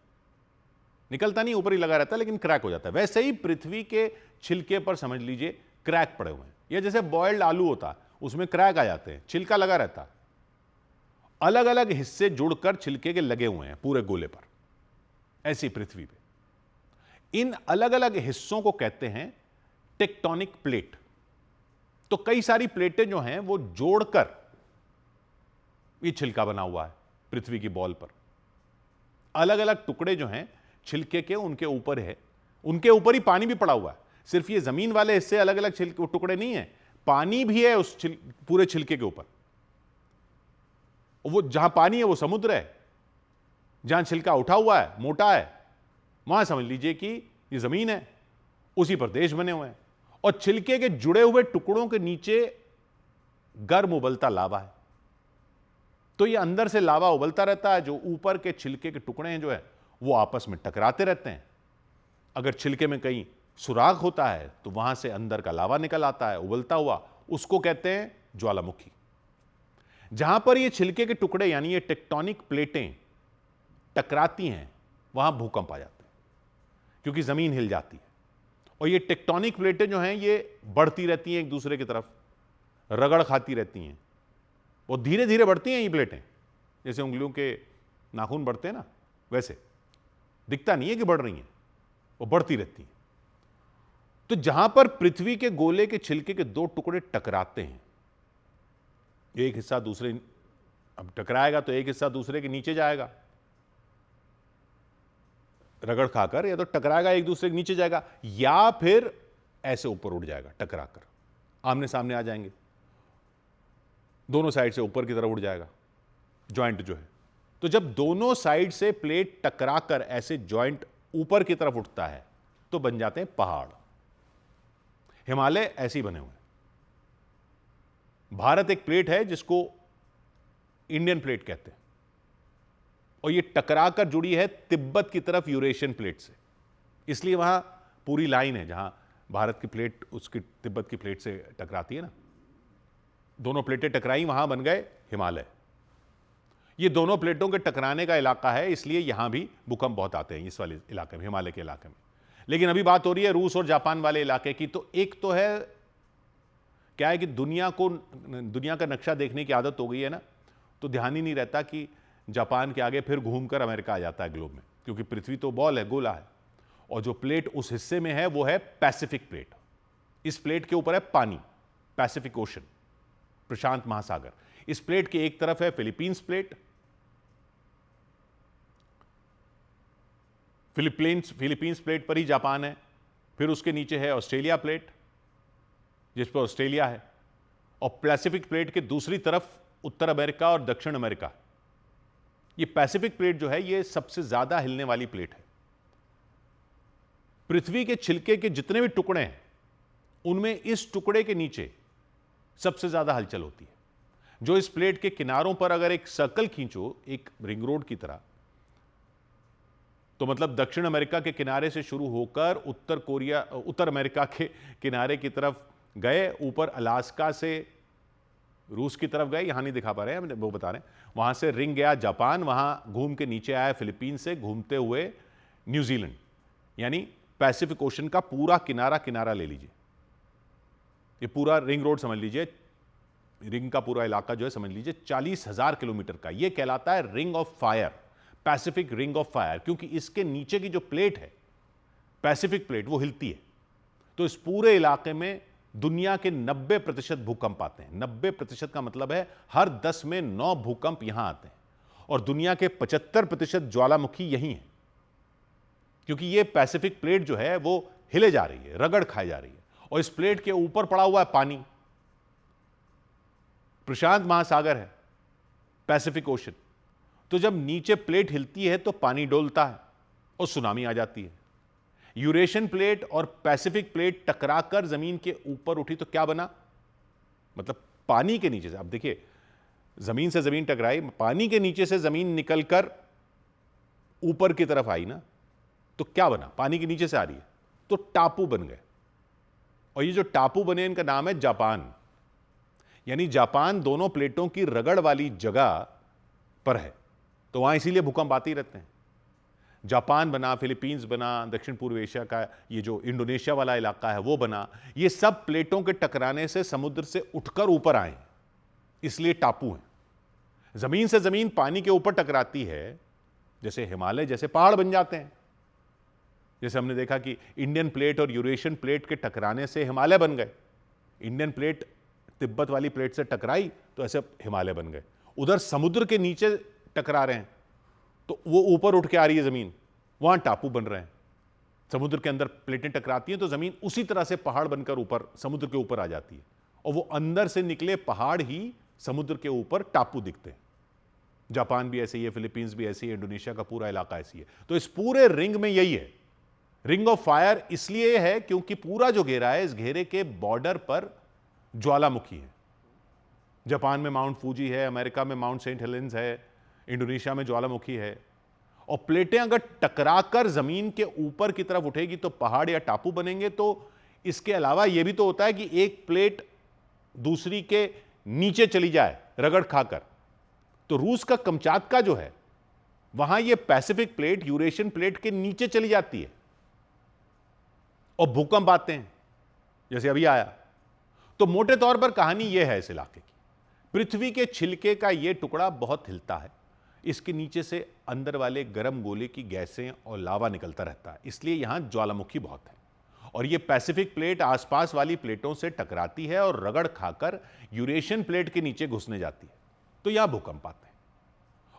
निकलता नहीं, ऊपर ही लगा रहता है, लेकिन क्रैक हो जाता है। वैसे ही पृथ्वी के छिलके पर समझ लीजिए क्रैक पड़े हुए हैं। यह जैसे बॉइल्ड आलू होता है, उसमें क्रैक आ जाते हैं, छिलका लगा रहता है। अलग अलग हिस्से जुड़कर छिलके के लगे हुए हैं पूरे गोले पर, ऐसी पृथ्वी पे। इन अलग अलग हिस्सों को कहते हैं टेक्टोनिक प्लेट। तो कई सारी प्लेटें जो हैं वो जोड़कर ये छिलका बना हुआ है पृथ्वी की बॉल पर। अलग अलग टुकड़े जो हैं छिलके के, उनके ऊपर है, उनके ऊपर ही पानी भी पड़ा हुआ है। सिर्फ ये जमीन वाले हिस्से अलग अलग टुकड़े नहीं है, पानी भी है उस पूरे छिलके के ऊपर। वो जहां पानी है वो समुद्र है, जहां छिलका उठा हुआ है, मोटा है, वहां समझ लीजिए कि ये जमीन है, उसी पर देश बने हुए हैं। और छिलके के जुड़े हुए टुकड़ों के नीचे गर्म उबलता लावा है। तो ये अंदर से लावा उबलता रहता है, जो ऊपर के छिलके के टुकड़े हैं जो है वो आपस में टकराते रहते हैं। अगर छिलके में कहीं सुराख होता है तो वहां से अंदर का लावा निकल आता है उबलता हुआ, उसको कहते हैं ज्वालामुखी। जहां पर ये छिलके के टुकड़े यानी ये टेक्टोनिक प्लेटें टकराती हैं, वहां भूकंप आ जाते हैं, क्योंकि जमीन हिल जाती है। और ये टेक्टोनिक प्लेटें जो हैं ये बढ़ती रहती हैं एक दूसरे की तरफ, रगड़ खाती रहती हैं। वो धीरे धीरे बढ़ती हैं ये प्लेटें, जैसे उंगलियों के नाखून बढ़ते हैं ना, वैसे दिखता नहीं है कि बढ़ रही हैं, वो बढ़ती रहती हैं। तो जहां पर पृथ्वी के गोले के छिलके के दो टुकड़े टकराते हैं, एक हिस्सा दूसरे, अब टकराएगा तो एक हिस्सा दूसरे के नीचे जाएगा रगड़ खाकर, या तो टकराएगा एक दूसरे के नीचे जाएगा, या फिर ऐसे ऊपर उड़ जाएगा टकराकर, आमने सामने आ जाएंगे, दोनों साइड से ऊपर की तरफ उड़ जाएगा जॉइंट जो है। तो जब दोनों साइड से प्लेट टकराकर ऐसे जॉइंट ऊपर की तरफ उठता है तो बन जाते हैं पहाड़। हिमालय ऐसे ही बने हुए हैं। भारत एक प्लेट है जिसको इंडियन प्लेट कहते हैं, और ये टकराकर जुड़ी है तिब्बत की तरफ यूरेशियन प्लेट से, इसलिए वहां पूरी लाइन है जहां भारत की प्लेट उसकी तिब्बत की प्लेट से टकराती है ना, दोनों प्लेटें टकराई, वहां बन गए हिमालय। ये दोनों प्लेटों के टकराने का इलाका है, इसलिए यहां भी भूकंप बहुत आते हैं इस वाले इलाके में, हिमालय के इलाके में। लेकिन अभी बात हो रही है रूस और जापान वाले इलाके की। तो एक तो है क्या है कि दुनिया का नक्शा देखने की आदत हो गई है ना, तो ध्यान ही नहीं रहता कि जापान के आगे फिर घूमकर अमेरिका आ जाता है ग्लोब में, क्योंकि पृथ्वी तो बॉल है, गोला है, और जो प्लेट उस हिस्से में है वो है पैसिफिक प्लेट। इस प्लेट के ऊपर है पानी, पैसिफिक ओशन, प्रशांत महासागर। इस प्लेट के एक तरफ है फिलीपींस प्लेट, फिलीपींस प्लेट पर ही जापान है, फिर उसके नीचे है ऑस्ट्रेलिया प्लेट जिस पर ऑस्ट्रेलिया है, और पैसिफिक प्लेट के दूसरी तरफ उत्तर अमेरिका और दक्षिण अमेरिका। ये पैसिफिक प्लेट जो है ये सबसे ज्यादा हिलने वाली प्लेट है। पृथ्वी के छिलके के जितने भी टुकड़े हैं उनमें इस टुकड़े के नीचे सबसे ज्यादा हलचल होती है। जो इस प्लेट के किनारों पर अगर एक सर्कल खींचो एक रिंग रोड की तरह, तो मतलब दक्षिण अमेरिका के किनारे से शुरू होकर उत्तर अमेरिका के किनारे की तरफ गए, ऊपर अलास्का से रूस की तरफ गए, यहां नहीं दिखा पा रहे हैं, वो बता रहे हैं, वहां से रिंग गया जापान, वहां घूम के नीचे आया फिलीपीन से, घूमते हुए न्यूजीलैंड, यानी पैसिफिक ओशन का पूरा किनारा ले लीजिए। ये पूरा रिंग रोड समझ लीजिए, रिंग का पूरा इलाका जो है समझ लीजिए 40,000 किलोमीटर का। ये कहलाता है ring of fire, Pacific ring of fire, क्योंकि इसके नीचे की जो प्लेट है पैसिफिक प्लेट वो हिलती है। तो इस पूरे इलाके में दुनिया के 90% भूकंप आते हैं। 90% का मतलब है हर 10 में 9 भूकंप यहां आते हैं, और दुनिया के 75% ज्वालामुखी यही है, क्योंकि ये पैसिफिक प्लेट जो है वो हिले जा रही है, रगड़ खाई जा रही है, और इस प्लेट के ऊपर पड़ा हुआ है पानी, प्रशांत महासागर है, पैसिफिक ओशन। तो जब नीचे प्लेट हिलती है तो पानी डोलता है और सुनामी आ जाती है। यूरेशियन प्लेट और पैसिफिक प्लेट टकराकर जमीन के ऊपर उठी तो क्या बना, मतलब पानी के नीचे से, अब देखिए जमीन से जमीन टकराई, पानी के नीचे से जमीन निकलकर ऊपर की तरफ आई ना, तो क्या बना, पानी के नीचे से आ रही है तो टापू बन गए, और ये जो टापू बने इनका नाम है जापान। यानी जापान दोनों प्लेटों की रगड़ वाली जगह पर है, तो वहां इसीलिए भूकंप आते ही रहते हैं। जापान बना, फिलीपींस बना, दक्षिण पूर्व एशिया का ये जो इंडोनेशिया वाला इलाका है वो बना, ये सब प्लेटों के टकराने से समुद्र से उठकर ऊपर आए, इसलिए टापू हैं। जमीन से जमीन पानी के ऊपर टकराती है, जैसे हिमालय जैसे पहाड़ बन जाते हैं। जैसे हमने देखा कि इंडियन प्लेट और यूरेशियन प्लेट के टकराने से हिमालय बन गए, इंडियन प्लेट तिब्बत वाली प्लेट से टकराई तो ऐसे हिमालय बन गए। उधर समुद्र के नीचे टकरा रहे हैं तो वो ऊपर उठ के आ रही है जमीन, वहां टापू बन रहे हैं। समुद्र के अंदर प्लेटें टकराती हैं तो जमीन उसी तरह से पहाड़ बनकर ऊपर समुद्र के ऊपर आ जाती है, और वो अंदर से निकले पहाड़ ही समुद्र के ऊपर टापू दिखते हैं। जापान भी ऐसे ही है, फिलीपींस भी ऐसी है, इंडोनेशिया का पूरा इलाका ऐसी है। तो इस पूरे रिंग में यही है, रिंग ऑफ फायर इसलिए है क्योंकि पूरा जो घेरा है, इस घेरे के बॉर्डर पर ज्वालामुखी है। जापान में माउंट फूजी है, अमेरिका में माउंट सेंट हेलेंस है, इंडोनेशिया में ज्वालामुखी है। और प्लेटें अगर टकराकर जमीन के ऊपर की तरफ उठेगी तो पहाड़ या टापू बनेंगे। तो इसके अलावा यह भी तो होता है कि एक प्लेट दूसरी के नीचे चली जाए रगड़ खाकर, तो रूस का कमचातका जो है वहां यह पैसिफिक प्लेट यूरेशियन प्लेट के नीचे चली जाती है और भूकंप आते हैं, जैसे अभी आया। तो मोटे तौर पर कहानी यह है इस इलाके की, पृथ्वी के छिलके का यह टुकड़ा बहुत हिलता है, इसके नीचे से अंदर वाले गर्म गोले की गैसें और लावा निकलता रहता है, इसलिए यहां ज्वालामुखी बहुत है। और यह पैसिफिक प्लेट आसपास वाली प्लेटों से टकराती है और रगड़ खाकर यूरेशियन प्लेट के नीचे घुसने जाती है, तो यहां भूकंप आते हैं।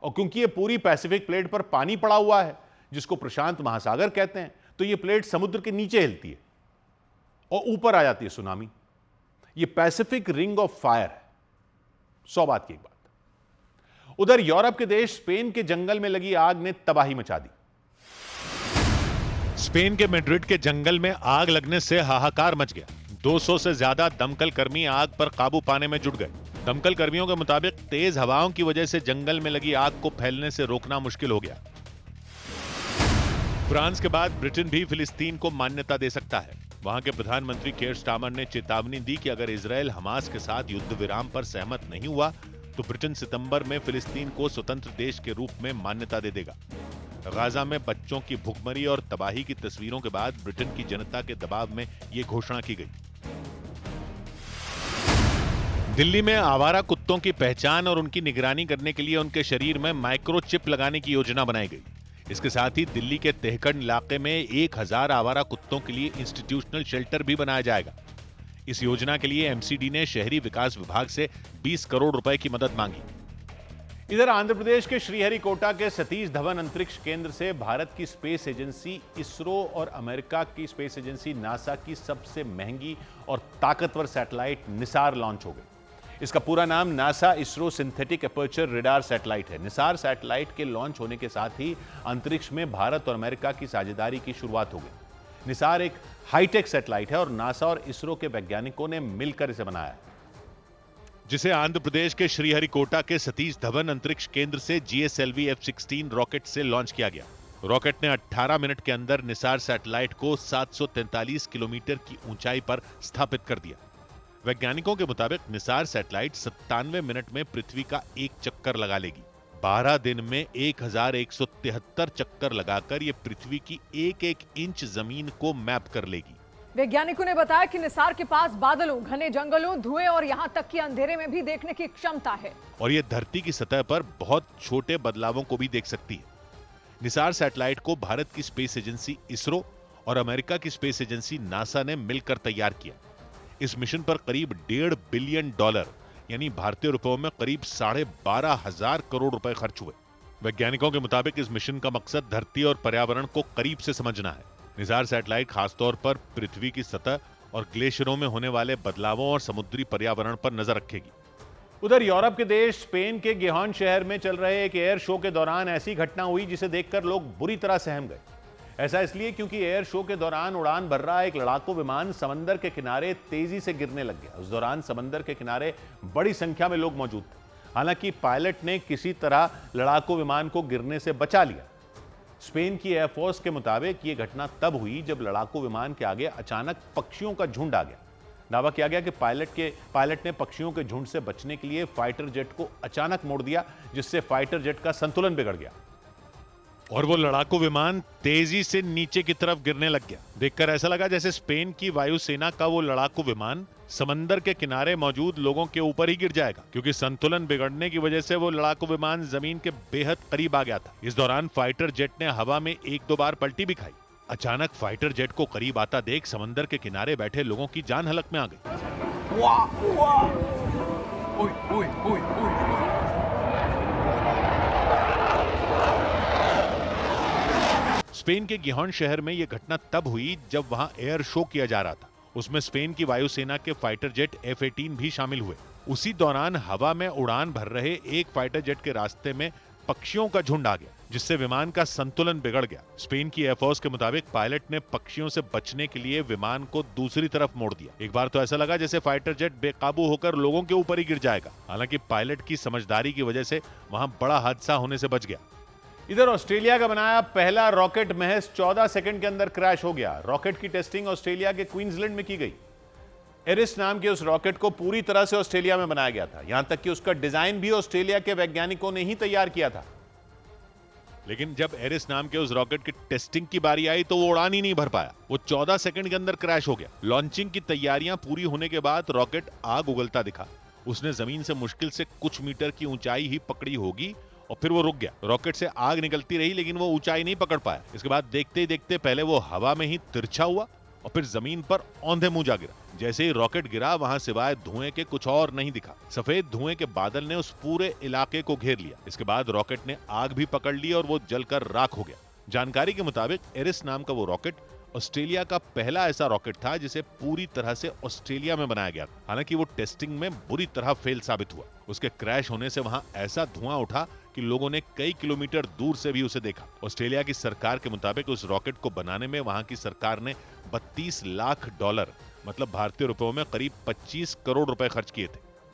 और क्योंकि यह पूरी पैसिफिक प्लेट पर पानी पड़ा हुआ है जिसको प्रशांत महासागर कहते हैं, तो यह प्लेट समुद्र के नीचे हिलती है और ऊपर आ जाती है सुनामी। ये पैसिफिक रिंग ऑफ फायर है। 100 बात की एक बात। उधर यूरोप के देश स्पेन के जंगल में लगी आग ने तबाही मचा दी। स्पेन के मैड्रिड के जंगल में आग लगने से हाहाकार मच गया। 200 से ज्यादा दमकल कर्मी आग पर काबू पाने में जुट गए। दमकल कर्मियों के मुताबिक तेज हवाओं की वजह से जंगल में लगी आग को फैलने से रोकना मुश्किल हो गया। फ्रांस के बाद ब्रिटेन भी फिलिस्तीन को मान्यता दे सकता है। वहां के प्रधानमंत्री केयर स्टारमर ने चेतावनी दी कि अगर इजरायल हमास के साथ युद्ध विराम पर सहमत नहीं हुआ तो ब्रिटेन सितंबर में फिलिस्तीन को स्वतंत्र देश के रूप में मान्यता दे देगा। गाजा में बच्चों की भुखमरी और तबाही की तस्वीरों के बाद ब्रिटेन की जनता के दबाव में यह घोषणा की गई। दिल्ली में आवारा कुत्तों की पहचान और उनकी निगरानी करने के लिए उनके शरीर में माइक्रोचिप लगाने की योजना बनाई गई। इसके साथ ही दिल्ली के तेहखंड इलाके में 1000 आवारा कुत्तों के लिए इंस्टीट्यूशनल शेल्टर भी बनाया जाएगा। इस योजना के लिए एमसीडी ने शहरी विकास विभाग से 20 करोड़ रुपए की मदद मांगी। इधर आंध्र प्रदेश के श्रीहरिकोटा के सतीश धवन अंतरिक्ष केंद्र से भारत की स्पेस एजेंसी इसरो और अमेरिका की स्पेस एजेंसी नासा की सबसे महंगी और ताकतवर सैटेलाइट निसार लॉन्च हो गई। इसका पूरा नाम NASA ISRO synthetic aperture radar satellite है। निसार सैटेलाइट के लॉन्च होने के साथ ही अंतरिक्ष में भारत और अमेरिका की साझेदारी की शुरुआत हो गई। निसार एक हाईटेक सैटेलाइट है और नासा और इसरो के वैज्ञानिकों ने मिलकर इसे बनाया है, जिसे आंध्र प्रदेश के श्रीहरिकोटा के सतीश धवन अंतरिक्ष केंद्र से GSLV F-16 रॉकेट से लॉन्च किया गया। रॉकेट ने 18 मिनट के अंदर निसार सैटेलाइट को 743 किलोमीटर की ऊंचाई पर स्थापित कर दिया। वैज्ञानिकों के मुताबिक निसार सैटेलाइट 97 मिनट में पृथ्वी का एक चक्कर लगा लेगी। 12 दिन में 1173 चक्कर लगाकर यह पृथ्वी की एक इंच जमीन को मैप कर लेगी। वैज्ञानिकों ने बताया कि निसार के पास बादलों, घने जंगलों, धुएं और यहां तक कि अंधेरे में भी देखने की क्षमता है और यह धरती की सतह पर बहुत छोटे बदलावों को भी देख सकती है। निसार सैटेलाइट को भारत की स्पेस एजेंसी इसरो और अमेरिका की स्पेस एजेंसी नासा ने मिलकर तैयार किया। इस मिशन पर करीब $1.5 बिलियन यानी भारतीय रुपयों में करीब 12,500 करोड़ रुपए खर्च हुए। वैज्ञानिकों के मुताबिक इस मिशन का मकसद धरती और पर्यावरण को करीब से समझना है। निसार सैटेलाइट खासतौर पर पृथ्वी की सतह और ग्लेशियरों में होने वाले बदलावों और समुद्री पर्यावरण पर नजर रखेगी। उधर यूरोप के देश स्पेन के गिजॉन शहर में चल रहे एक एयर शो के दौरान ऐसी घटना हुई जिसे देखकर लोग बुरी तरह सहम गए। ऐसा इसलिए क्योंकि एयर शो के दौरान उड़ान भर रहा एक लड़ाकू विमान समंदर के किनारे तेजी से गिरने लग गया। उस दौरान समंदर के किनारे बड़ी संख्या में लोग मौजूद थे। हालांकि पायलट ने किसी तरह लड़ाकू विमान को गिरने से बचा लिया। स्पेन की एयरफोर्स के मुताबिक यह घटना तब हुई जब लड़ाकू विमान के आगे अचानक पक्षियों का झुंड आ गया। दावा किया गया कि पायलट ने पक्षियों के झुंड से बचने के लिए फाइटर जेट को अचानक मोड़ दिया, जिससे फाइटर जेट का संतुलन बिगड़ गया और वो लड़ाकू विमान तेजी से नीचे की तरफ गिरने लग गया। देखकर ऐसा लगा जैसे स्पेन की वायुसेना का वो लड़ाकू विमान समंदर के किनारे मौजूद लोगों के ऊपर ही गिर जाएगा, क्योंकि संतुलन बिगड़ने की वजह से वो लड़ाकू विमान जमीन के बेहद करीब आ गया था। इस दौरान फाइटर जेट ने हवा में 1-2 बार पलटी भी खाई। अचानक फाइटर जेट को करीब आता देख समंदर के किनारे बैठे लोगों की जान हलक में आ गई। स्पेन के गिजॉन शहर में यह घटना तब हुई जब वहां एयर शो किया जा रहा था। उसमें स्पेन की वायुसेना के फाइटर जेट F-18 भी शामिल हुए। उसी दौरान हवा में उड़ान भर रहे एक फाइटर जेट के रास्ते में पक्षियों का झुंड आ गया, जिससे विमान का संतुलन बिगड़ गया। स्पेन की एयरफोर्स के मुताबिक पायलट ने पक्षियों से बचने के लिए विमान को दूसरी तरफ मोड़ दिया। एक बार तो ऐसा लगा जैसे फाइटर जेट बेकाबू होकर लोगों के ऊपर ही गिर जाएगा। हालांकि पायलट की समझदारी की वजह से वहां बड़ा हादसा होने से बच गया। इधर ऑस्ट्रेलिया का बनाया पहला रॉकेट महज 14 सेकंड के अंदर क्रैश हो गया। रॉकेट की टेस्टिंग ऑस्ट्रेलिया के क्वींसलैंड में की गई। एरिस नाम के उस रॉकेट को पूरी तरह से ऑस्ट्रेलिया में बनाया गया था। यहां तक कि उसका डिजाइन भी ऑस्ट्रेलिया के वैज्ञानिकों ने ही तैयार किया था। लेकिन जब एरिस नाम के उस रॉकेट की टेस्टिंग की बारी आई तो वो उड़ान ही नहीं भर पाया। वो 14 सेकंड के अंदर क्रैश हो गया। लॉन्चिंग की तैयारियां पूरी होने के बाद रॉकेट आग उगलता दिखा। उसने जमीन से मुश्किल से कुछ मीटर की ऊंचाई ही पकड़ी होगी और फिर वो रुक गया। रॉकेट से आग निकलती रही लेकिन वो ऊंचाई नहीं पकड़ पाया। इसके बाद देखते ही देखते पहले वो हवा में ही तिरछा हुआ और फिर जमीन पर औंधे मुंह जा गिरा। जैसे ही रॉकेट गिरा वहां सिवाय धुएं के कुछ और नहीं दिखा। सफेद धुएं के बादल ने उस पूरे इलाके को घेर लिया। इसके बाद रॉकेट ने आग भी पकड़ ली और वो जलकर राख हो गया। जानकारी के मुताबिक एरिस नाम का वो रॉकेट ऑस्ट्रेलिया का पहला ऐसा रॉकेट था जिसे पूरी तरह से ऑस्ट्रेलिया में बनाया गया। हालांकि वो टेस्टिंग में बुरी तरह फेल साबित हुआ। उसके क्रैश होने से वहां ऐसा धुआं उठा कि लोगों ने कई किलोमीटर दूर से भी उसे देखा। ऑस्ट्रेलिया की सरकार के मुताबिक उस रॉकेट को बनाने में वहां की सरकार ने $32 लाख मतलब भारतीय रुपयों में करीब 25 करोड़ रुपए खर्च किए थे।